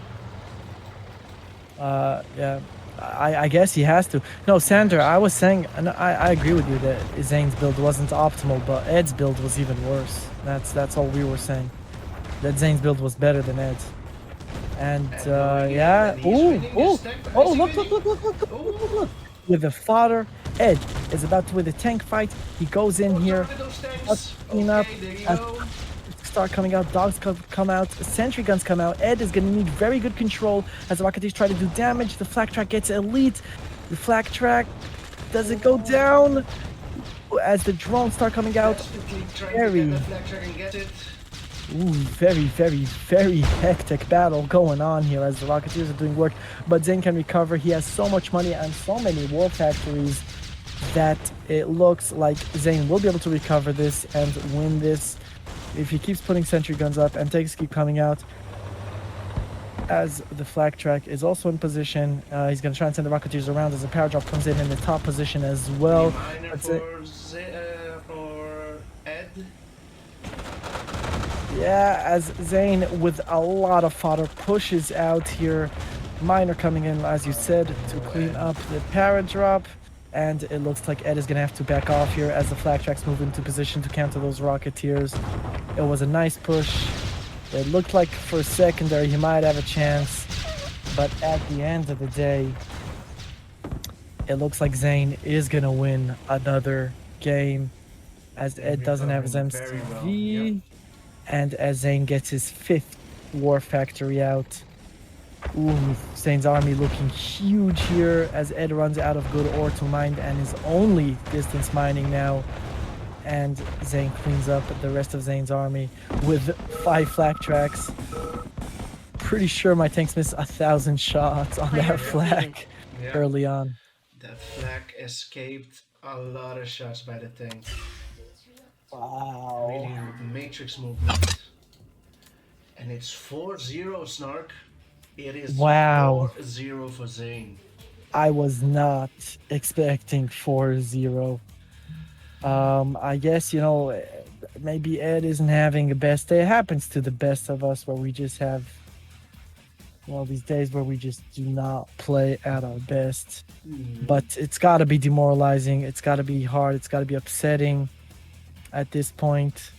Yeah. I guess he has to. No, Sander, I was saying, and I agree with you that Zayn's build wasn't optimal, but Ed's build was even worse. That's all we were saying. That Zayn's build was better than Ed's. And
going in,
yeah,
and he's winning this tech.
oh,
Is he
look,
winning?
look. With the fodder, Ed is about to win the tank fight. He goes in here,
Target those
starts
tanks.
clean up.
Okay, there you
As
go.
start coming out, dogs come out, sentry guns come out. Ed is gonna need very good control as the Rocketeers try to do damage. The flak track gets elite. The flak track, does it go down? As the drones start coming out,
Desperately trying to
very,
get the flag track and get it.
very hectic battle going on here as the Rocketeers are doing work. But ZAIN can recover. He has so much money and so many war factories that it looks like ZAIN will be able to recover this and win this if he keeps putting sentry guns up and tanks keep coming out. As the flak track is also in position, he's going to try and send the Rocketeers around as the power drop comes in the top position as well.
Reminder
That's it.
for Ed.
Yeah, as ZAIN with a lot of fodder pushes out here. Miner coming in, as you said, to clean up the power drop. And it looks like Ed is going to have to back off here as the flak tracks move into position to counter those Rocketeers. It was a nice push. It looked like for a second there he might have a chance. But at the end of the day, it looks like ZAIN is going to win another game as Ed doesn't have his
Recovering
MCV.
very well, yep.
And as ZAIN gets his 5th war factory out. Ooh, ZAIN's army looking huge here as Ed runs out of good ore to mine and is only distance mining now. And ZAIN cleans up the rest of ZAIN's army with 5 flak tracks. Pretty sure my tanks missed 1,000 shots on that flak
Yeah.
early on.
That flag escaped a lot of shots by the tank.
Wow.
Really matrix movement. And it's 4-0, Snark. It is
Wow.
4-0 for ZAIN.
I was not expecting 4-0. I guess, you know, maybe Ed isn't having the best day. It happens to the best of us where we just have, you know, these days where we just do not play at our best. But it's got to be demoralizing. It's got to be hard. It's got to be upsetting at this point.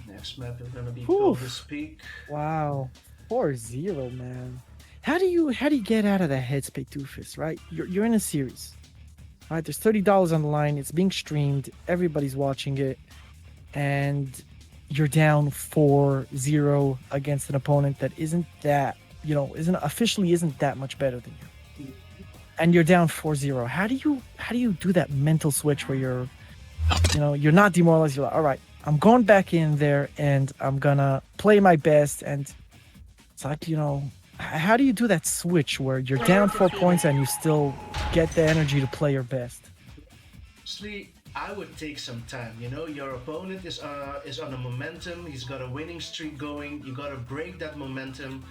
Next map is gonna be
Oof.
Cobus Peak.
Wow. 4-0, man. How do you get out of that headspace, Doofus, right? You're in a series. Right? There's $30 on the line. It's being streamed. Everybody's watching it. And you're down 4-0 against an opponent that isn't that, you know, isn't that much better than you. And you're down 4-0. How do you do that mental switch where you're, you know, you're not demoralized. You're like, all right, I'm going back in there and I'm gonna play my best. And it's like, you know, how do you do that switch where you're down 4 points and you still get the energy to play your best?
Honestly, I would take some time. You know, your opponent is on a momentum. He's got a winning streak going. You gotta break that momentum.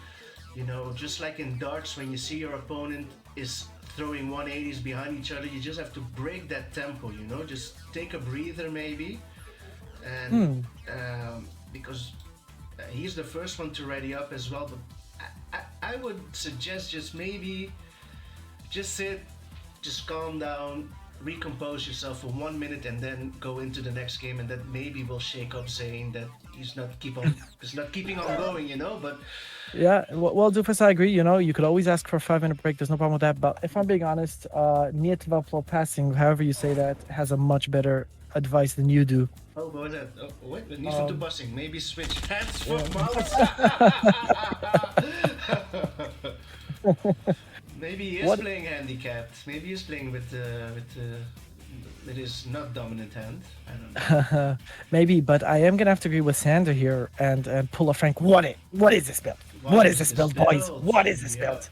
You know, just like in darts, when you see your opponent is throwing 180s behind each other, you just have to break that tempo. You know, just take a breather maybe, and because he's the first one to ready up as well. But I would suggest just maybe just sit, just calm down, recompose yourself for 1 minute, and then go into the next game, and that maybe will shake up ZAIN that he's not keeping on going, you know. But
yeah, well, Doofus, I agree. You know, you could always ask for a 5-minute break. There's no problem with that. But if I'm being honest, Nietwaplo passing, however you say that, has a much better advice than you do.
oh, what was that? Oh, wait, it needs to do busing. Maybe switch hands for mouse. Maybe he is playing handicapped. Maybe he's playing with his not dominant hand. I don't know.
Maybe, but I am gonna have to agree with Sander here and pull a Frank. What is this build? What is this build, boys? What is this build?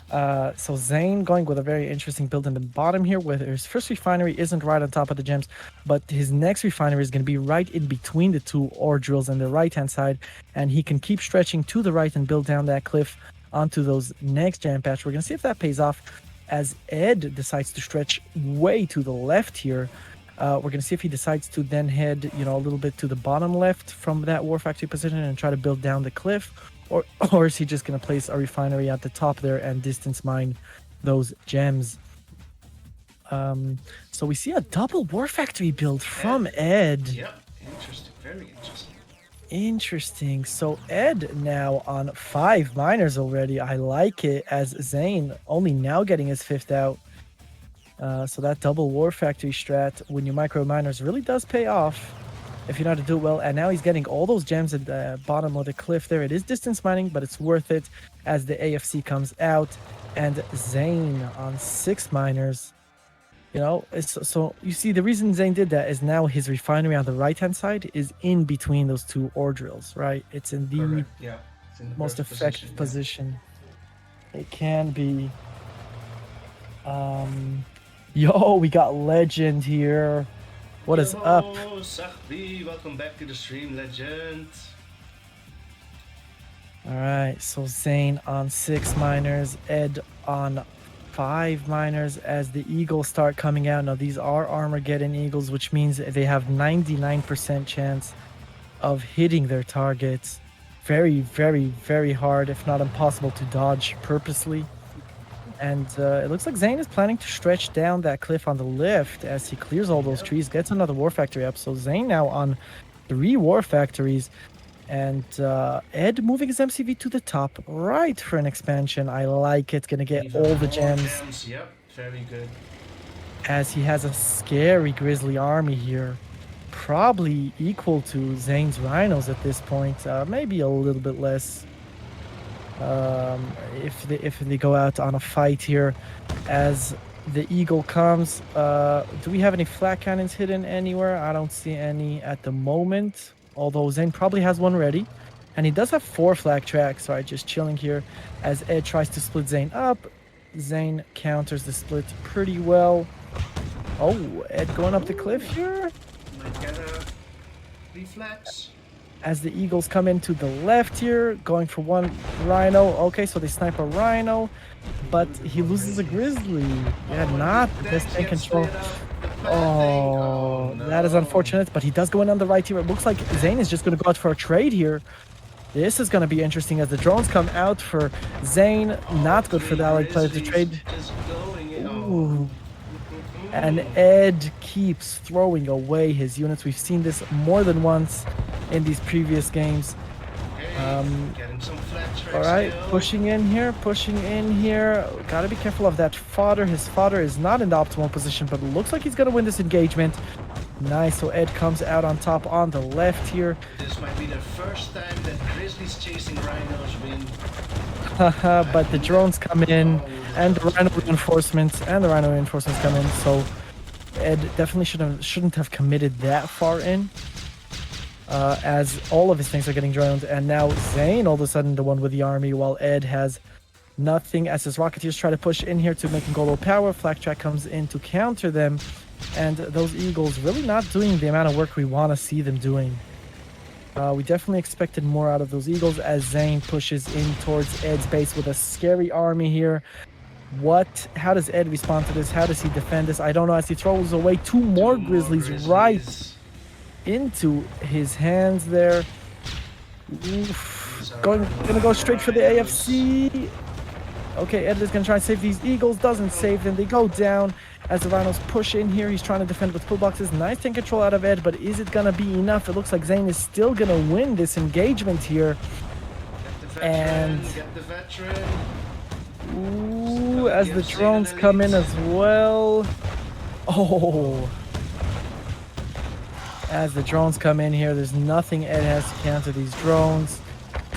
So ZAIN going with a very interesting build in the bottom here, where his first refinery isn't right on top of the gems, but his next refinery is going to be right in between the 2 ore drills on the right-hand side, and he can keep stretching to the right and build down that cliff onto those next jam patch. We're going to see if that pays off as Ed decides to stretch way to the left here. We're going to see if he decides to then head, you know, a little bit to the bottom left from that war factory position and try to build down the cliff. Or is he just going to place a refinery at the top there and distance mine those gems? So we see a double war factory build from Ed.
Yep, interesting, very interesting.
Interesting. So Ed now on 5 miners already. I like it, as ZAIN only now getting his 5th out. So that double War Factory strat when you micro miners really does pay off if you know how to do it well. And now he's getting all those gems at the bottom of the cliff there. It is distance mining, but it's worth it as the AFC comes out. And ZAIN on 6 miners. You know, so you see the reason ZAIN did that is now his refinery on the right-hand side is in between those 2 ore drills, right? It's in the
Correct. Yeah. It's in the
most
perfect
effective position. It can be. Yo, we got Legend here. What is up?
Sahbi, welcome back to the stream, Legend.
All right, so ZAIN on 6 miners, Ed on 5 miners as the Eagles start coming out. Now, these are Armageddon Eagles, which means they have 99% chance of hitting their targets. Very, very, very hard, if not impossible, to dodge purposely. And it looks like ZAIN is planning to stretch down that cliff on the left as he clears all those trees, gets another War Factory up. So ZAIN now on 3 War Factories. And Ed moving his MCV to the top right for an expansion. I like it. Gonna get
Even
all the
more
gems.
Yep, very good.
As he has a scary Grizzly army here. Probably equal to ZAIN's Rhinos at this point. Maybe a little bit less. If they go out on a fight here. As the Eagle comes. Do we have any flat cannons hidden anywhere? I don't see any at the moment. Although ZAIN probably has one ready. And he does have 4 flag tracks, right? Just chilling here as Ed tries to split ZAIN up. ZAIN counters the split pretty well. Oh, Ed going up the cliff here.
Might get a reflex.
As the Eagles come into the left here, going for one Rhino. Okay, so they snipe a Rhino, but he loses a Grizzly. Yeah, not the best tank control. Oh,
no.
that is unfortunate, but he does go in on the right here. It looks like ZAIN is just going to go out for a trade here. This is going to be interesting as the drones come out for ZAIN. Not good for the allied player to trade. Ooh. And Ed keeps throwing away his units. We've seen this more than once in these previous games. All right, pushing in here. Gotta be careful of that fodder. His fodder is not in the optimal position, but it looks like he's gonna win this engagement. Nice, so Ed comes out on top on the left here.
This might be the first time that Grizzlies chasing Rhinos win.
But the drones come in, and the Rhino reinforcements, come in, so Ed definitely shouldn't have committed that far in. As all of his things are getting droned, and now ZAIN all of a sudden the one with the army, while Ed has nothing as his Rocketeers try to push in here to make him go low power. Flak Track comes in to counter them, and those Eagles really not doing the amount of work we want to see them doing. We definitely expected more out of those Eagles as ZAIN pushes in towards Ed's base with a scary army here. How does Ed respond to this? How does he defend this? I don't know, as he throws away 2 more Grizzlies right into his hands there. Oof. Gonna go straight for the AFC. Okay, Ed is gonna try and save these Eagles. Doesn't save them. They go down as the Rhinos push in here. He's trying to defend with pillboxes. Nice tank control out of Ed, but is it gonna be enough? It looks like ZAIN is still gonna win this engagement here. And ooh, as the drones come in as well. Oh. As the drones come in here, there's nothing Ed has to counter these drones.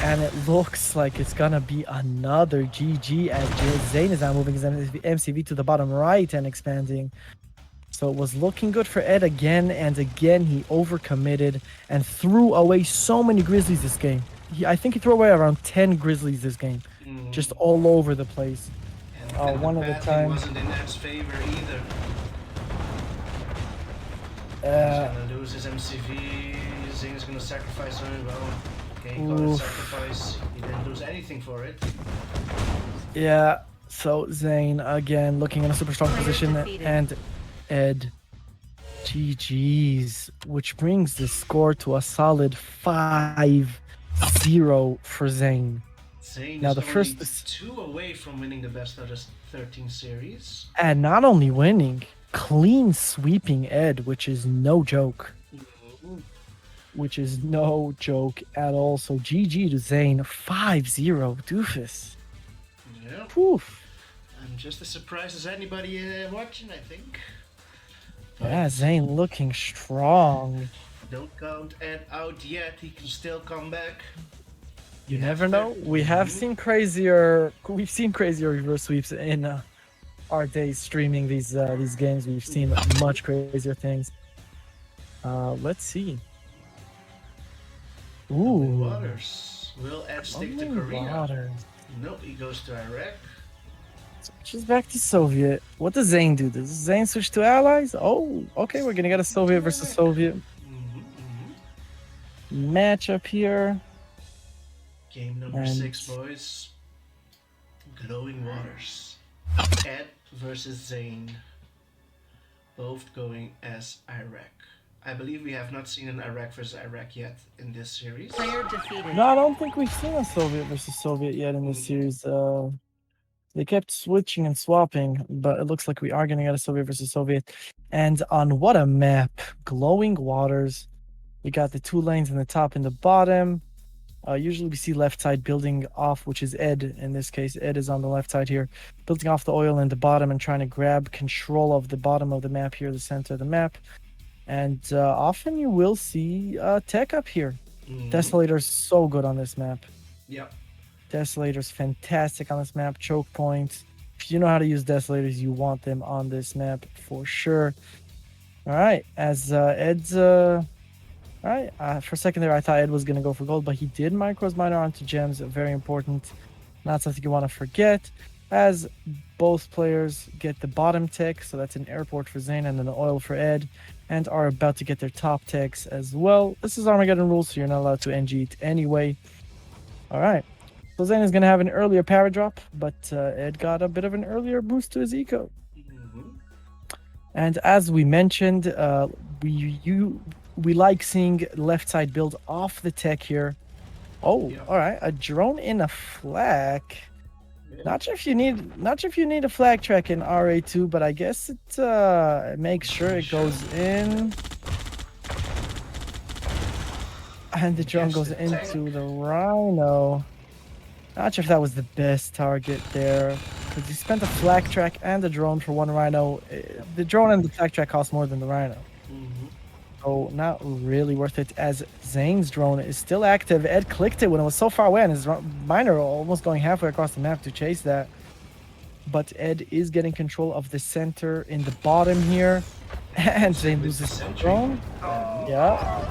And it looks like it's gonna be another GG as ZAIN is now moving his MCV to the bottom right and expanding. So it was looking good for Ed again, and again he overcommitted and threw away so many Grizzlies this game. I think he threw away around 10 Grizzlies this game, just all over the place. One at a time.
Wasn't in Ed's favor either. He's gonna lose his MCV. ZAIN is gonna sacrifice him. Well, okay, he got a sacrifice. He didn't lose anything for it.
Yeah, so ZAIN again looking in a super strong position, and Ed GG's, which brings the score to a solid 5-0 for ZAIN.
ZAIN
now
is
the
only
first
2 away from winning the best out of 13 series.
And not only winning, clean sweeping Ed, which is no joke. which is no joke at all. So GG to ZAIN, 5-0, Doofus.
Yeah.
Poof.
I'm just as surprised as anybody watching, I think.
Yeah,
But
ZAIN looking strong.
don't count Ed out yet. He can still come back.
You never know. We have seen crazier. We've seen crazier reverse sweeps in our days streaming these games. We've seen much crazier things. Let's see.
Glowing
Ooh,
Waters. Will Ed stick to
Glowing
Korea?
Waters.
Nope, he goes to Iraq.
Switches back to Soviet. What does ZAIN do? Does ZAIN switch to allies? Oh, okay. We're gonna get a Soviet versus Soviet matchup here.
Game number
And
6, boys. Glowing Waters. Ed versus ZAIN. Both going as Iraq. I believe we have not seen an Iraq versus Iraq yet in this series.
Player defeated.
No, I don't think we've seen a Soviet versus Soviet yet in this series. They kept switching and swapping, but it looks like we are gonna get a Soviet versus Soviet. And on what a map! Glowing Waters. We got the 2 lanes in the top and the bottom. Usually we see left side building off, which is Ed in this case. Ed is on the left side here, building off the oil in the bottom and trying to grab control of the bottom of the map here, the center of the map. And often you will see tech up here. Desolator's so good on this map.
Yep.
Desolator's fantastic on this map. Choke points. If you know how to use Desolators, you want them on this map for sure. All right, as Ed's... All right, for a second there, I thought Ed was going to go for gold, but he did micros miner onto gems. Very important. Not something you want to forget. As both players get the bottom tech, so that's an airport for ZAIN and an oil for Ed, and are about to get their top techs as well. This is Armageddon rules, so you're not allowed to NG it anyway. All right. So ZAIN is going to have an earlier power drop, but Ed got a bit of an earlier boost to his eco. And as we mentioned, we like seeing left side build off the tech here. Oh, yeah. All right, a drone in a flak. Yeah. Not sure if you need a flag track in RA2, but I guess it makes sure it goes in. And the drone goes into the Rhino. Not sure if that was the best target there, because he spent a flak track and a drone for 1 Rhino. The drone and the flak track cost more than the Rhino. So not really worth it, as ZAIN's drone is still active. Ed clicked it when it was so far away, and his miner almost going halfway across the map to chase that. But Ed is getting control of the center in the bottom here. And ZAIN loses his drone. Yeah.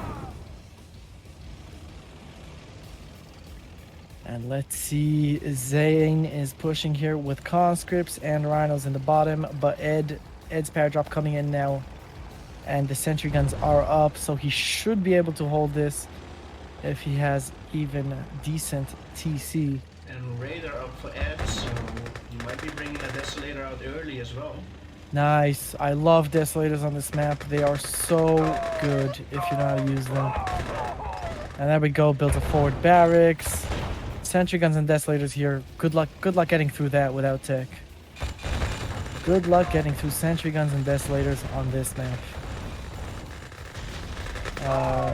And let's see, ZAIN is pushing here with conscripts and rhinos in the bottom, but Ed's power drop coming in now. And the sentry guns are up, so he should be able to hold this if he has even decent TC.
And Raider up for Ed, so you might be bringing a Desolator out early as well.
Nice. I love Desolators on this map. They are so good if you know how to use them. And there we go, build a forward barracks. Sentry guns and Desolators here. Good luck getting through that without tech. Good luck getting through sentry guns and Desolators on this map.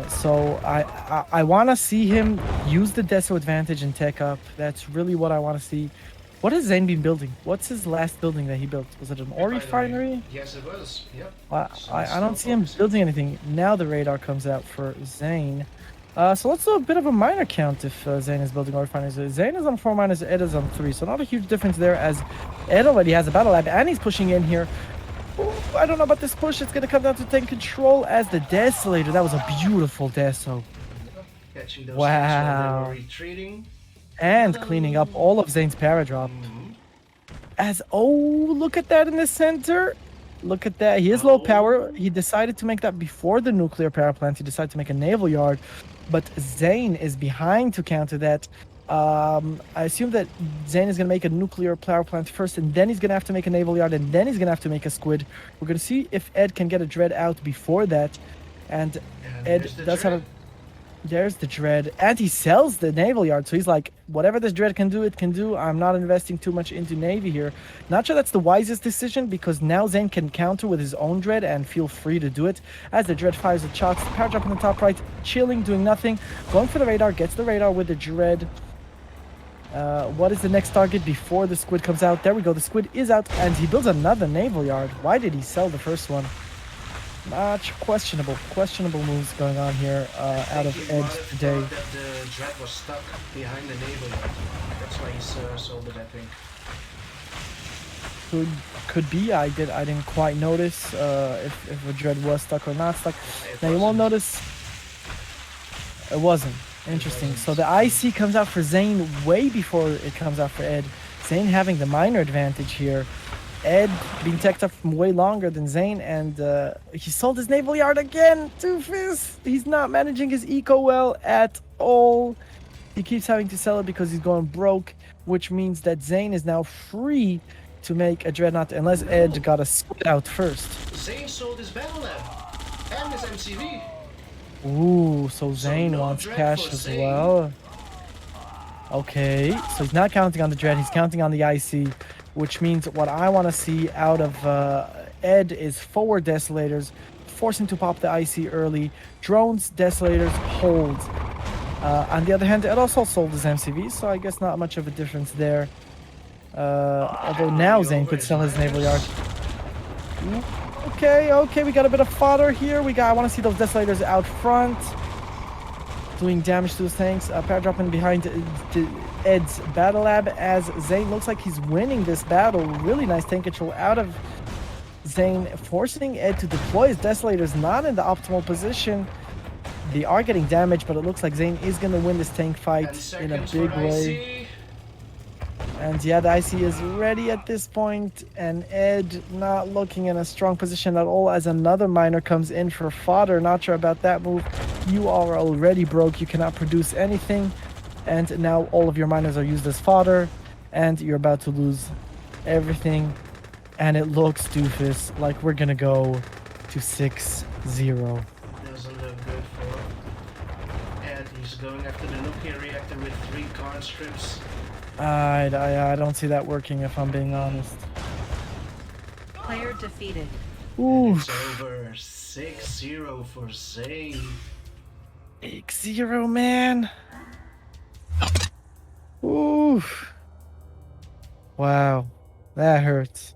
So I want to see him use the Deso advantage and tech up. That's really what I want to see. What has ZAIN been building? What's his last building that he built? Was it an ore refinery?
Yes, it was. Yep.
I don't see him building anything. Now the radar comes out for ZAIN. So let's do a bit of a minor count if ZAIN is building ore refineries. ZAIN is on 4 minus, Ed is on 3. So not a huge difference there, as Ed already has a battle lab and he's pushing in here. Ooh, I don't know about this push. It's going to come down to take control as the Desolator. That was a beautiful Deso.
Catching those
wow.
Retreating.
And cleaning up all of ZAIN's paradrop. As, oh, look at that in the center. Look at that. He is low power. He decided to make that before the nuclear power plant. He decided to make a naval yard. But ZAIN is behind to counter that. I assume that ZAIN is going to make a nuclear power plant first, and then he's going to have to make a naval yard, and then he's going to have to make a squid. We're going to see if Ed can get a dread out before that. And Ed does have a... There's the Dread, and he sells the Naval Yard. So he's like, whatever this Dread can do, it can do. I'm not investing too much into Navy here. Not sure that's the wisest decision, because now ZAIN can counter with his own Dread and feel free to do it. As the Dread fires the shots, the power drop in the top right, chilling, doing nothing. Going for the radar, gets the radar with the Dread. What is the next target before the Squid comes out? There we go, the Squid is out, and he builds another Naval Yard. Why did he sell the first one? Much questionable moves going on here out of Edd today.
That the Dread was stuck behind the naval yard. That's why he sold it, I think.
Could be. I didn't quite notice if a Dread was stuck or not stuck. Now you won't notice. It wasn't. Interesting. So the IC comes out for ZAIN way before it comes out for Edd. ZAIN having the minor advantage here. Edd being teched up from way longer than ZAIN, and he sold his Naval Yard again. Doofus! He's not managing his eco well at all. He keeps having to sell it because he's going broke, which means that ZAIN is now free to make a Dreadnought, unless Edd got a Squid out first.
ZAIN sold his Battle Lab and his MCV.
Ooh, so ZAIN
no
wants
Dread
cash
for
as
ZAIN.
well. Okay, so he's not counting on the Dread, he's counting on the IC, which means what I want to see out of Edd is forward Desolators, force him to pop the IC early, drones, Desolators, holds. On the other hand, Edd also sold his MCV, so I guess not much of a difference there. Although now ZAIN could sell his Naval Yard. Okay, we got a bit of fodder here. I want to see those Desolators out front, doing damage to those tanks. Power dropping behind Edd's Battle Lab as ZAIN looks like he's winning this battle. Really nice tank control out of ZAIN, forcing Edd to deploy his Desolators, not in the optimal position. They are getting damaged, but it looks like ZAIN is going to win this tank fight in a big way. And yeah, the IC is ready at this point, and Edd not looking in a strong position at all as another miner comes in for fodder. Not sure about that move. You are already broke, you cannot produce anything, and now all of your miners are used as fodder, and you're about to lose everything. And it looks, Doofus, like we're gonna go to 6-0.
Doesn't look good for Edd. He's going after the nuclear reactor with 3 card strips.
I don't see that working, if I'm being honest.
Player defeated.
Ooh,
It's over 6-0 for ZAIN.
6-0, man. Ooh. Wow, that hurts.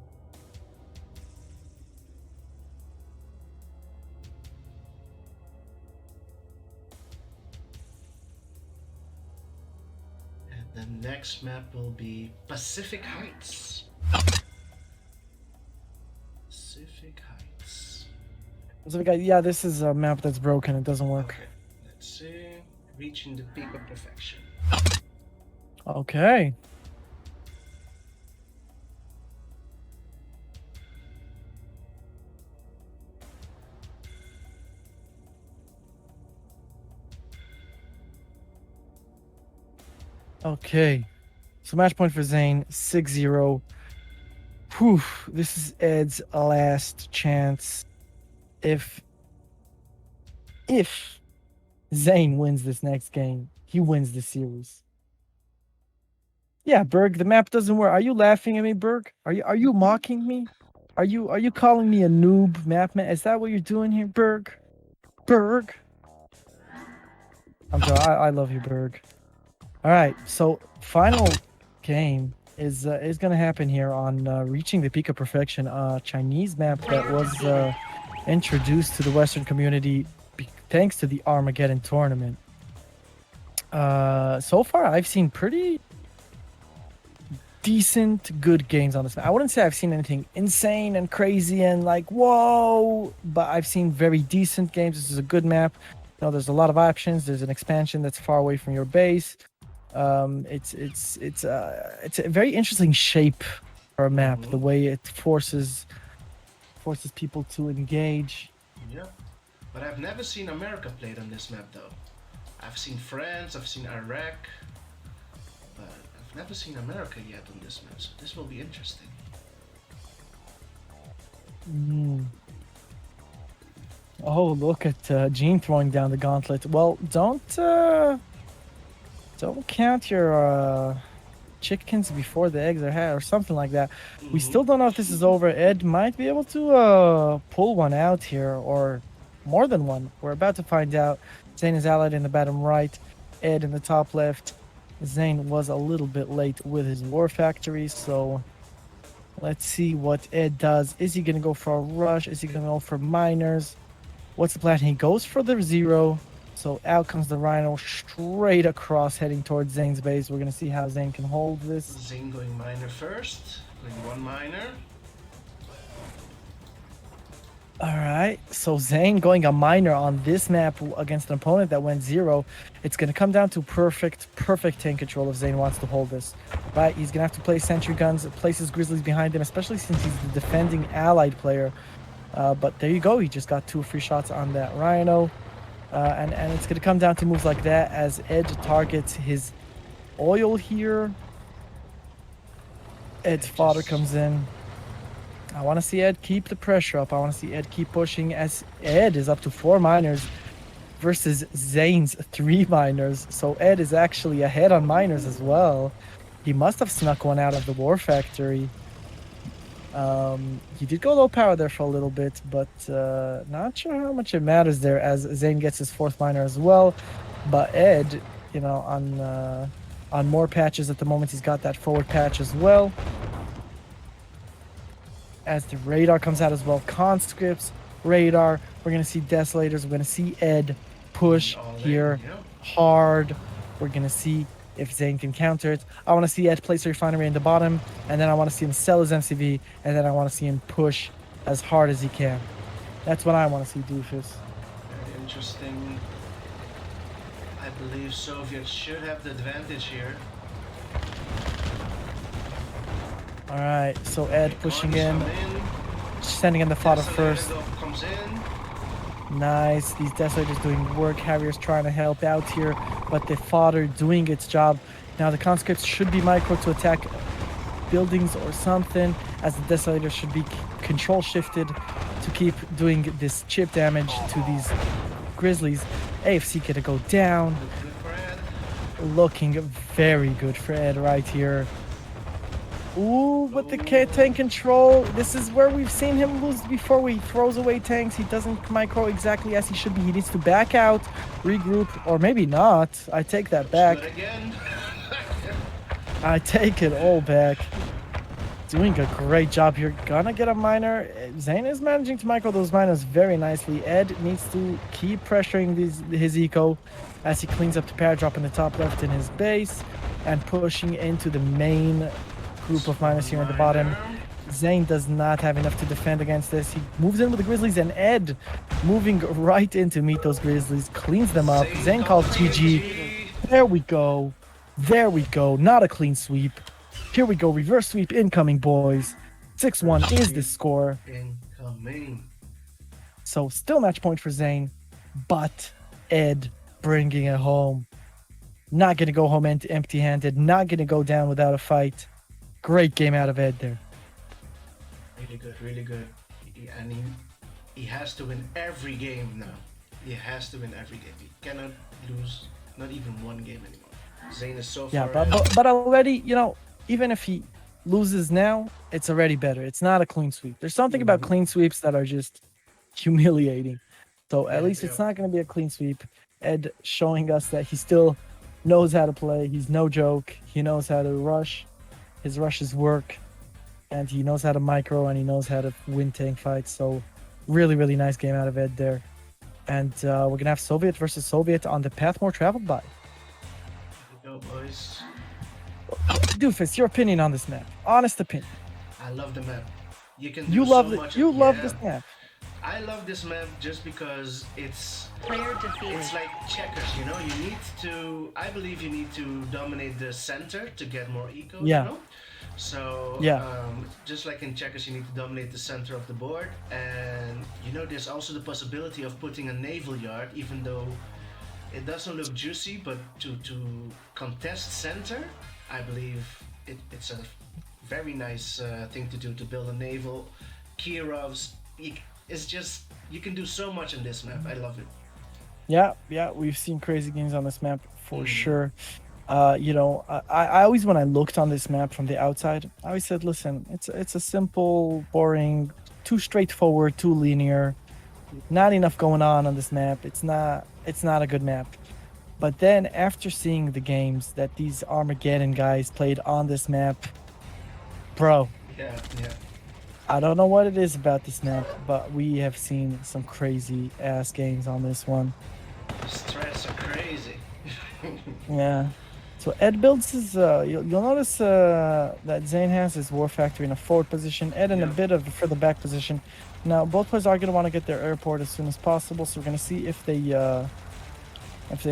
The next map will be Pacific Heights. Pacific Heights.
Yeah, this is a map that's broken. It doesn't work.
Okay, let's see. Reaching the peak of perfection.
Okay. Okay. So match point for ZAIN, 6-0. Whew, this is Edd's last chance. If ZAIN wins this next game, he wins the series. Yeah, Berg, the map doesn't work. Are you laughing at me, Berg? Are you mocking me? Are you calling me a noob, map man? Is that what you're doing here, Berg? Berg? I'm sorry, I love you, Berg. All right, so final game is gonna happen here on Reaching the Peak of Perfection, a Chinese map that was introduced to the Western community thanks to the Armageddon tournament. So far, I've seen pretty decent, good games on this map. I wouldn't say I've seen anything insane and crazy and like whoa, but I've seen very decent games. This is a good map. You know, there's a lot of options. There's an expansion that's far away from your base. It's a very interesting shape for a map. The way it forces people to engage.
Yeah, but I've never seen America played on this map though. I've seen France, I've seen Iraq, but I've never seen America yet on this map, so this will be interesting.
Oh, look at Gene throwing down the gauntlet. Well, don't count your chickens before the eggs are hatched or something like that. We still don't know if this is over. Ed might be able to pull one out here, or more than one. We're about to find out. Zain is allied in the bottom right, Ed in the top left. Zain was a little bit late with his war factory, so let's see what Ed does. Is he gonna go for a rush? Is he gonna go for miners? What's the plan? He goes for the zero. So out comes the Rhino straight across, heading towards Zane's base. We're going to see how Zane can hold this.
Zane going miner first. Going one miner.
All right. So Zane going a miner on this map against an opponent that went zero. It's going to come down to perfect tank control if Zane wants to hold this. Right? He's going to have to place sentry guns, place his Grizzlies behind him, especially since he's the defending allied player. But there you go. He just got 2 free shots on that Rhino. And it's going to come down to moves like that as Ed targets his oil here. Ed's fodder comes in. I want to see Ed keep the pressure up. I want to see Ed keep pushing as Ed is up to 4 miners versus Zane's 3 miners. So Ed is actually ahead on miners as well. He must have snuck one out of the war factory. He did go low power there for a little bit, but not sure how much it matters there as Zain gets his 4th miner as well. But Ed, you know, on more patches at the moment, he's got that forward patch as well. As the radar comes out as well, conscripts, radar, we're going to see desolators, we're going to see Ed push here hard. We're going to see if Zain can counter it. I want to see Ed place a refinery in the bottom, and then I want to see him sell his MCV, and then I want to see him push as hard as he can. That's what I want to see, Doofus.
Very interesting. I believe Soviets should have the advantage here.
Alright, so Ed pushing in, sending in the fodder first.
Comes in.
Nice. These desolators doing work. Harriers trying to help out here, but the fodder doing its job. Now the conscripts should be micro to attack buildings or something, as the desolators should be control shifted to keep doing this chip damage to these Grizzlies. AFC gonna go down. Looking very good for Ed right here. Ooh, but the tank control, this is where we've seen him lose before. He throws away tanks. He doesn't micro exactly as he should be. He needs to back out, regroup, or maybe not. I take that back. I take it all back. Doing a great job here. Gonna get a miner. Zain is managing to micro those miners very nicely. Ed needs to keep pressuring his eco as he cleans up the paradrop in the top left in his base and pushing into the main group of miners here at the bottom. Zain does not have enough to defend against this. He moves in with the Grizzlies, and Ed moving right in to meet those Grizzlies, cleans them up. Zain calls GG. There we go. There we go. Not a clean sweep. Here we go. Reverse sweep incoming, boys. 6-1 is the score.
Incoming.
So still match point for Zain, but Ed bringing it home. Not going to go home empty-handed. Not going to go down without a fight. Great game out of Ed there.
Really good, really good. And he has to win every game now. He has to win every game. He cannot lose not even one game anymore. Zain is so far
but already, you know, even if he loses now, it's already better. It's not a clean sweep. There's something about clean sweeps that are just humiliating. So at least it's not going to be a clean sweep. Ed showing us that he still knows how to play. He's no joke. He knows how to rush. His rushes work, and he knows how to micro, and he knows how to win tank fights. So really, really nice game out of Ed there. And we're going to have Soviet versus Soviet on the path more traveled by.
Here we go, boys.
Doofus, your opinion on this map. Honest opinion.
I love the map.
You love this map.
I love this map just because it's
Player defeated.
It's like checkers, you know. You need to. I believe you need to dominate the center to get more eco.
Yeah.
You know? So just like in checkers, you need to dominate the center of the board, and you know there's also the possibility of putting a naval yard, even though it doesn't look juicy, but to contest center, I believe it's a very nice thing to do, to build a naval. Kirovs, it's just you can do so much in this map. I love it.
Yeah, we've seen crazy games on this map for
Mhm.
sure. You know, I always, when I looked on this map from the outside, I always said, listen, it's a simple, boring, too straightforward, too linear, not enough going on this map. It's not a good map. But then after seeing the games that these Armageddon guys played on this map, bro,
Yeah, yeah.
I don't know what it is about this map, but we have seen some crazy ass games on this one.
The strats are crazy.
Yeah. So Ed builds his. You'll notice that ZAIN has his War Factory in a forward position, Ed in a
Yeah.
bit of a further back position. Now both players are gonna want to get their airport as soon as possible, so we're gonna see if they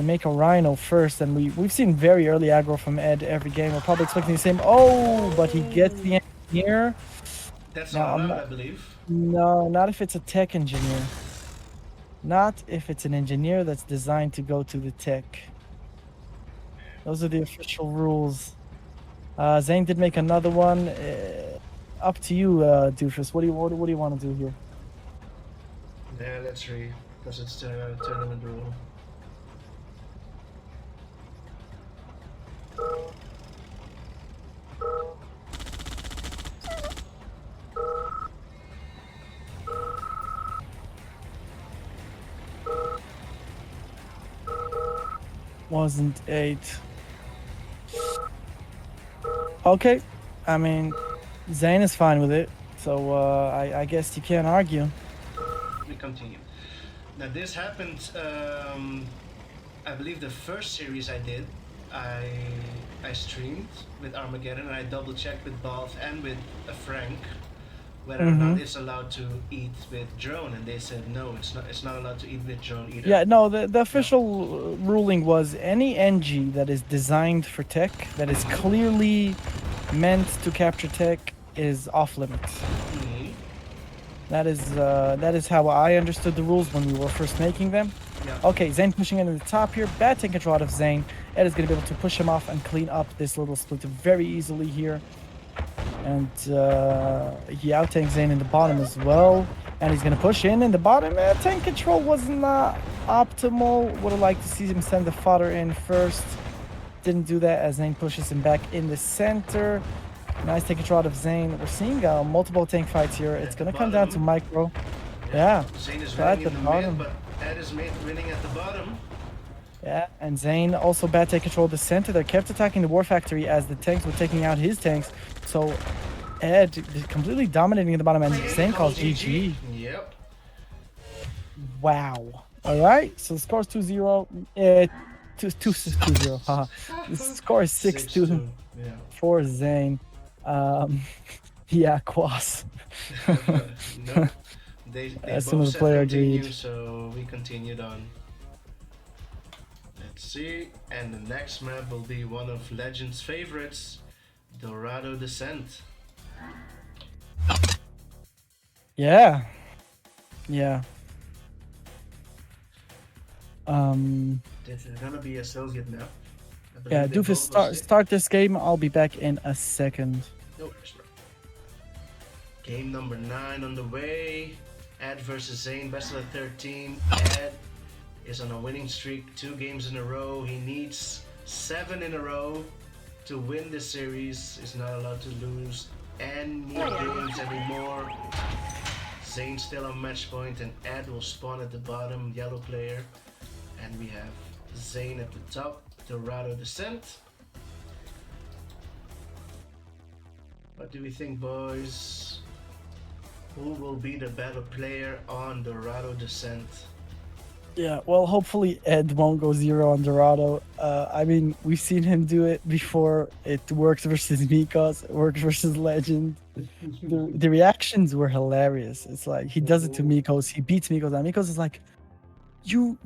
make a Rhino first. And we've seen very early aggro from Ed every game. We're probably expecting the same. Oh, but he gets the engineer.
That's
Now
not
I'm
allowed,
not.
I believe.
No, not if it's a tech engineer. Not if it's an engineer that's designed to go to the tech. Those are the official rules. ZAIN did make another one. Up to you, Doofus. What do you want to do here?
Yeah, let's read because it's the tournament rule.
Wasn't 8. Okay. I mean, ZAIN is fine with it. So I guess you can't argue.
We continue. Now this happened. I believe the first series I did, I I streamed with Armageddon and I double checked with Balth and with Frank whether or not it's allowed to eat with drone, and they said no, it's not allowed to eat with drone either.
Yeah, no, the official ruling was any NG that is designed for tech, that is clearly meant to capture tech, is off limits.
Mhm.
That is how I understood the rules when we were first making them.
Yeah.
Okay, ZAIN pushing into the top here. Bad tank control out of ZAIN. Ed is going to be able to push him off and clean up this little split very easily here. And he out-tanks ZAIN in the bottom as well. And he's going to push in the bottom. Tank control was not optimal. Would have liked to see him send the fodder in first. Didn't do that as ZAIN pushes him back in the center. Nice tank control out of ZAIN. We're seeing multiple tank fights here. It's going to come down to micro. Yeah.
ZAIN is
Right
winning
at
in
the
the
bottom.
mid, but Ed is winning at the bottom.
Yeah, and ZAIN also bad take control of the center. They kept attacking the War Factory as the tanks were taking out his tanks. So Ed completely dominating at the bottom, and ZAIN calls GG.
Yep.
Wow. All right, so the score is 2-0. 2-0. Haha. The score is 6-2
Yeah.
for ZAIN. Yeah, Quas.
No. They
As
both
soon as the
said
player
continue,
agreed.
so we continued on. Let's see, and the next map will be one of Legend's favorites, Dorado Descent.
Yeah. Yeah.
This is gonna be a Soviet map. I believe
Yeah,
they
Doofus,
both will
start this game. I'll be back in a second.
No worries, bro. Game number 9 on the way. Ed versus ZAIN, best of the 13. Ed is on a winning streak, 2 games in a row. He needs 7 in a row to win this series. He's not allowed to lose any games anymore. ZAIN still on match point, and Ed will spawn at the bottom, yellow player. And we have ZAIN at the top, Dorado Descent. What do we think, boys? Who will be the better player on Dorado Descent?
Yeah, well, hopefully Ed won't go 0 on Dorado. I mean, we've seen him do it before. It works versus Mikos, it works versus Legend. The reactions were hilarious. It's like he does it to Mikos, he beats Mikos, and Mikos is like, you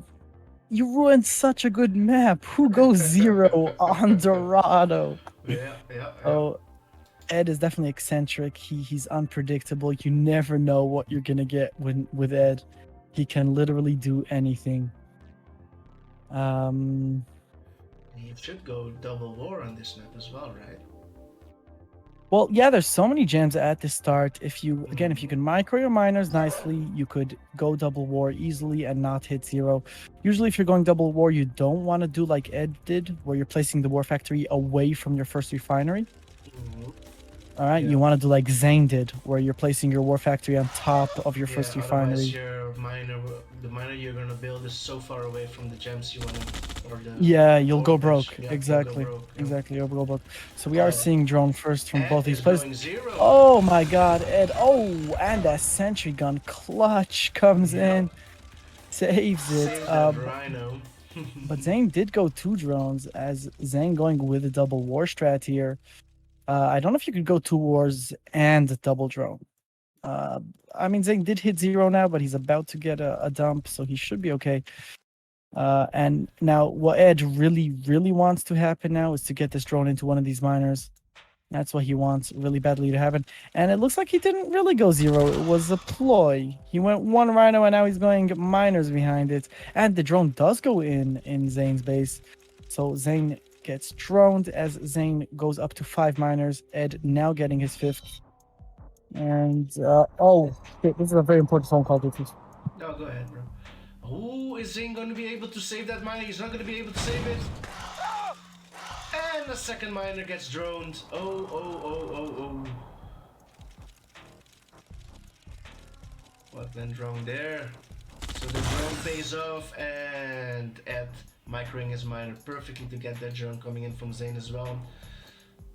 ruined such a good map. Who goes 0 on Dorado?
Yeah.
Oh, Ed is definitely eccentric. He's unpredictable. You never know what you're gonna get with Ed. He can literally do anything.
He should go double war on this map as well, right?
Well, yeah, there's so many gems at the start. If you can micro your miners nicely, you could go double war easily and not hit 0. Usually, if you're going double war, you don't want to do like Ed did, where you're placing the war factory away from your first refinery. All right,
Yeah.
you want to do like ZAIN did, where you're placing your war factory on top of your first refinery.
Otherwise the miner you're gonna build is so far away from the gems you wanna, or the
Yeah, you'll go
ore bench.
broke.
Yeah,
Exactly.
you'll go broke, yeah.
Exactly. You'll go broke. So we are seeing drone first from
Edd
both these
is
players.
going 0.
Oh my god, Ed. Oh, and that sentry gun clutch comes in. Saves it.
Saves that Rhino.
But ZAIN did go 2 drones, as ZAIN going with a double war strat here. I don't know if you could go 2 wars and double drone. I mean, ZAIN did hit 0 now, but he's about to get a dump, so he should be okay. And now what Ed really wants to happen now is to get this drone into one of these miners. That's what he wants really badly to happen. And it looks like he didn't really go 0. It was a ploy. He went 1 rhino and now he's going miners behind it. And the drone does go in ZAIN's base. So ZAIN gets droned as ZAIN goes up to 5 miners. Ed now getting his 5th. And, oh, shit, this is a very important phone call, Doofus.
No, go ahead, bro. Oh, is ZAIN going to be able to save that miner? He's not going to be able to save it. And the second miner gets droned. Oh. What went wrong there? So the drone pays off, and Edd microing his miner perfectly to get that drone coming in from ZAIN as well.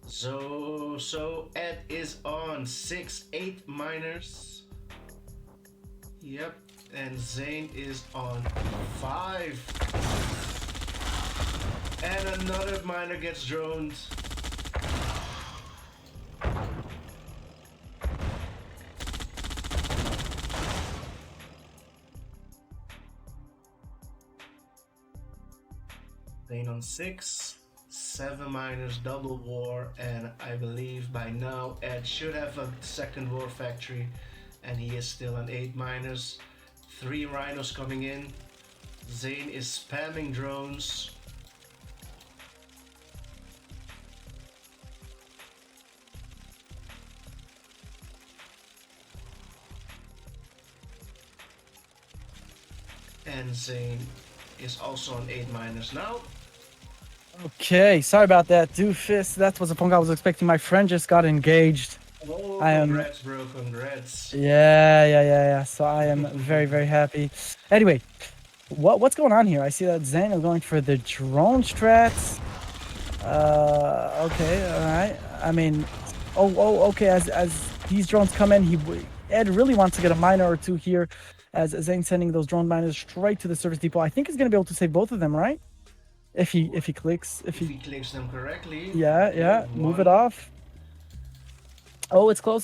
So Edd is on 6-8 miners. Yep, and ZAIN is on 5. And another miner gets droned. ZAIN on 6, 7 miners, double war, and I believe by now Edd should have a second war factory, and he is still on 8 miners. 3 rhinos coming in. ZAIN is spamming drones. And ZAIN is also on 8 miners now.
Okay, sorry about that, Doofus. That was a phone call I was expecting. My friend just got engaged.
Oh,
I am...
congrats, bro, congrats.
Yeah. So I am very happy. Anyway, what's going on here? I see that ZAIN is going for the drone strats. Okay, all right. I mean, okay. As these drones come in, Edd really wants to get a miner or 2 here. As ZAIN sending those drone miners straight to the service depot. I think he's gonna be able to save both of them, right? If he clicks,
if he clicks them correctly.
Yeah. Move it off. Oh, it's close.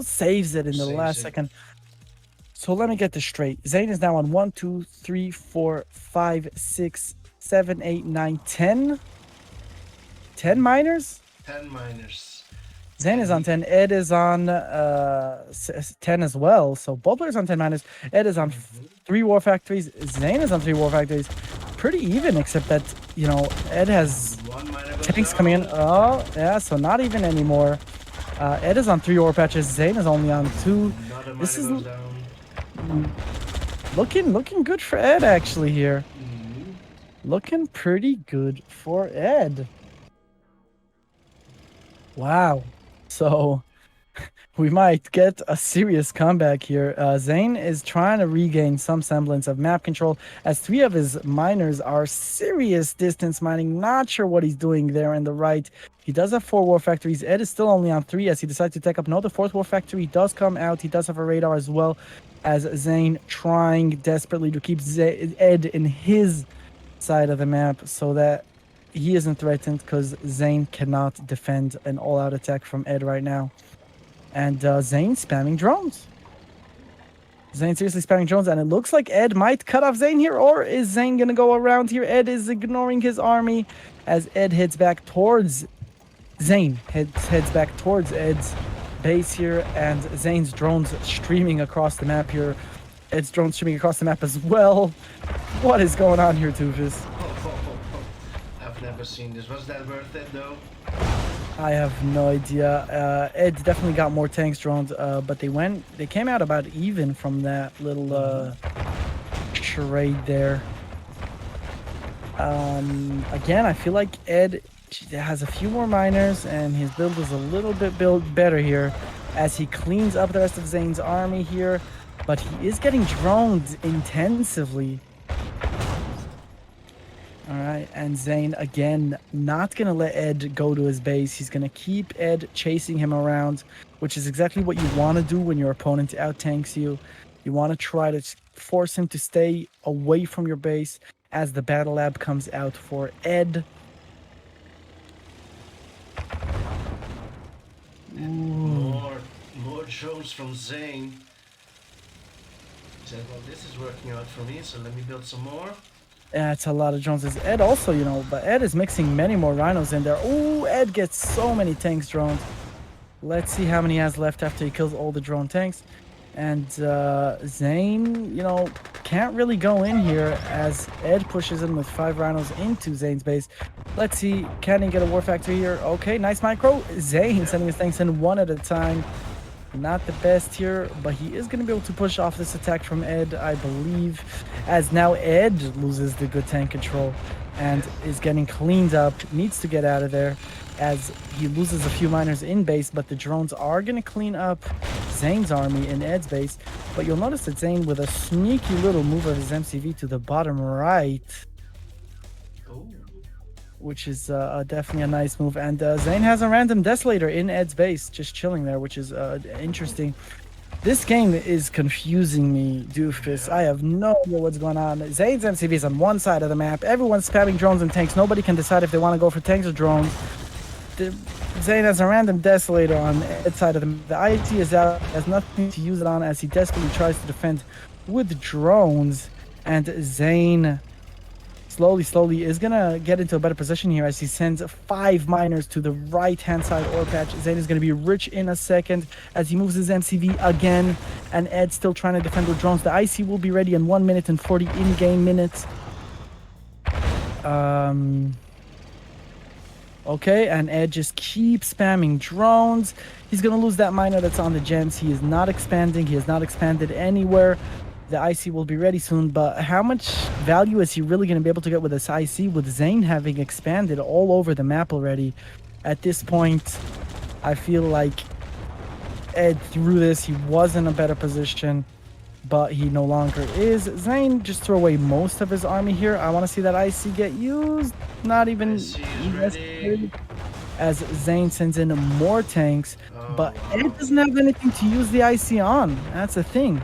Saves it in the last second. So let me get this straight. ZAIN is now on 1, 2, 3, 4, 5, 6, 7, 8, 9, 10. 10 miners?
10 miners.
ZAIN is on 10. Edd is on 10 as well. So both players on 10 miners. Edd is on 3 war factories. ZAIN is on 3 war factories. Pretty even, except that, you know, Edd has tanks coming in. Oh, yeah, so not even anymore. Edd is on 3 war patches. ZAIN is only on 2. This is looking good for Edd, actually, here. Looking pretty good for Edd. Wow. So we might get a serious comeback here. ZAIN is trying to regain some semblance of map control, as 3 of his miners are serious distance mining. Not sure what he's doing there in the right. He does have 4 war factories. Edd is still only on 3 as he decides to take up. No, the 4th war factory does come out. He does have a radar as well, as ZAIN trying desperately to keep Edd in his side of the map so that he isn't threatened, because ZAIN cannot defend an all-out attack from Edd right now. And ZAIN spamming drones. ZAIN seriously spamming drones, and it looks like Edd might cut off ZAIN here, or is ZAIN going to go around here? Edd is ignoring his army as Edd heads back towards ZAIN. Heads back towards Edd's base here, and ZAIN's drones streaming across the map here. Edd's drones streaming across the map as well. What is going on here, Doofus?
I've never seen this. Was that worth it, though?
I have no idea. Ed definitely got more tanks drones, but they came out about even from that little charade there. Again, I feel like Ed has a few more miners, and his build is a little bit better here as he cleans up the rest of ZAIN's army here, but he is getting droned intensively. All right, and ZAIN again not gonna let Ed go to his base. He's gonna keep Ed chasing him around, which is exactly what you want to do when your opponent out tanks you. You want to try to force him to stay away from your base as the battle lab comes out for Ed.
More drones from ZAIN. He said, well, this is working out for me, so let me build some more.
Yeah, it's a lot of drones. It's Ed also, you know, but Ed is mixing many more rhinos in there. Oh, Ed gets so many tanks drones. Let's see how many he has left after he kills all the drone tanks. And ZAIN, you know, can't really go in here as Ed pushes in with 5 rhinos into ZAIN's base. Let's see, can he get a war factory here? Okay, nice micro. ZAIN sending his tanks in one at a time. Not the best here, but he is going to be able to push off this attack from Ed, I believe, as now Ed loses the good tank control and is getting cleaned up, needs to get out of there as he loses a few miners in base, but the drones are going to clean up ZAIN's army in Ed's base. But you'll notice that ZAIN with a sneaky little move of his MCV to the bottom right, which is definitely a nice move. And ZAIN has a random Desolator in Ed's base, just chilling there, which is interesting. This game is confusing me, Doofus. I have no idea what's going on. ZAIN's MCV is on one side of the map. Everyone's spamming drones and tanks. Nobody can decide if they want to go for tanks or drones. ZAIN has a random Desolator on Ed's side of the map. The IT is out, has nothing to use it on as he desperately tries to defend with drones. And ZAIN slowly is gonna get into a better position here as he sends 5 miners to the right hand side ore patch. ZAIN is gonna be rich in a second as he moves his MCV again, and Ed's still trying to defend with drones. The IC will be ready in 1 minute and 40 in-game minutes. Okay, and Ed just keeps spamming drones. He's gonna lose that miner that's on the gems. He is not expanding. He has not expanded anywhere. The IC will be ready soon, but how much value is he really going to be able to get with this IC with ZAIN having expanded all over the map already? At this point, I feel like Ed threw this. He was in a better position, but he no longer is. ZAIN just threw away most of his army here. I want to see that IC get used. Not even necessary, as ZAIN sends in more tanks, but Ed doesn't have anything to use the IC on. That's the thing.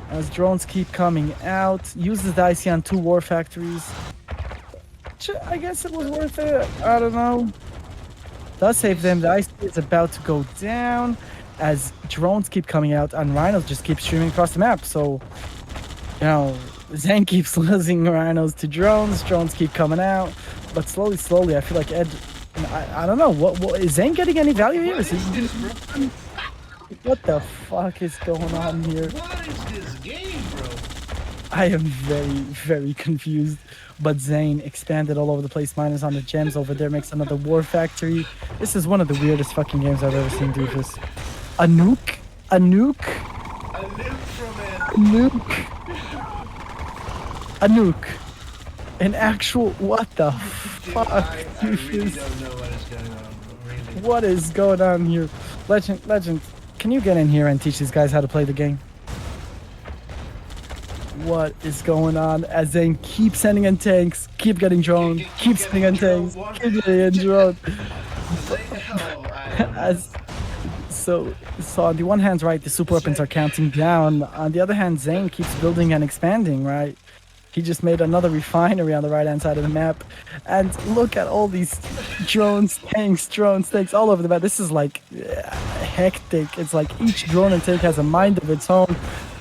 As drones keep coming out, uses the IC on 2 war factories. I guess it was worth it. I don't know. Does save them. The IC is about to go down as drones keep coming out and rhinos just keep streaming across the map. So, you know, ZAIN keeps losing rhinos to drones. Drones keep coming out, but slowly, I feel like Ed. I don't know. What is ZAIN getting any value here? Is he? What the fuck is going on here?
What is this game, bro?
I am very confused. But ZAIN expanded all over the place. Miners on the gems over there, makes another war factory. This is one of the weirdest fucking games I've ever seen, Doofus. A nuke? A nuke?
A nuke from it.
A nuke? A nuke? An actual... What the fuck,
I really
Doofus?
don't know what is going on, bro. Really.
What is going on here? Legend, can you get in here and teach these guys how to play the game? What is going on? As ZAIN keeps sending in tanks, keep getting drones, keep sending in tanks, keep getting in drones. So on the one hand, right, the super weapons are counting down. On the other hand, ZAIN keeps building and expanding, right? He just made another refinery on the right-hand side of the map. And look at all these drones, tanks, all over the map. This is like hectic. It's like each drone and tank has a mind of its own,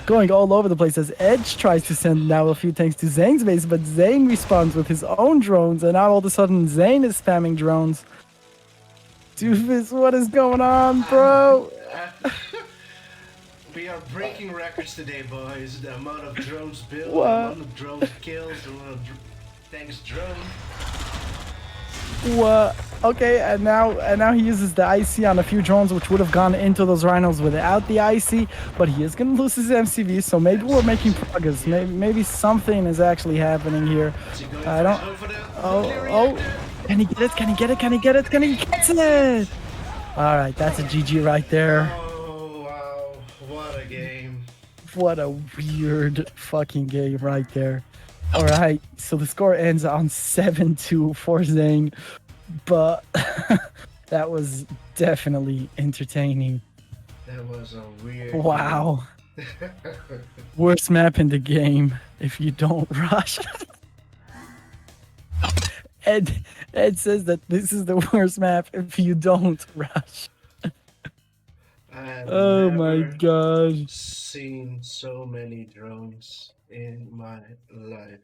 going all over the place as Edge tries to send now a few tanks to ZAIN's base, but ZAIN responds with his own drones, and now all of a sudden ZAIN is spamming drones. Doofus, what is going on, bro?
We are breaking records today, boys. The amount of drones built,
What?
the amount of drones kills, the amount of tanks drone.
What? Okay, and now he uses the IC on a few drones, which would have gone into those rhinos without the IC. But he is gonna lose his MCV, so maybe we're making progress. Maybe something is actually happening here.
Is he going
I
for
don't.
the, go for the
Oh,
nuclear
oh!
reactor?
Can he get it? Can he get it? Can he get it? Can he get it? All right, that's a GG right there.
Oh wow, what a game.
What a weird fucking game right there. All right, so the score ends on 7-2 for ZAIN, but that was definitely entertaining.
That was a weird
Wow.
game.
Worst map in the game if you don't rush. Ed says that this is the worst map if you don't rush.
I've
Oh my
never
god.
seen so many drones in my life.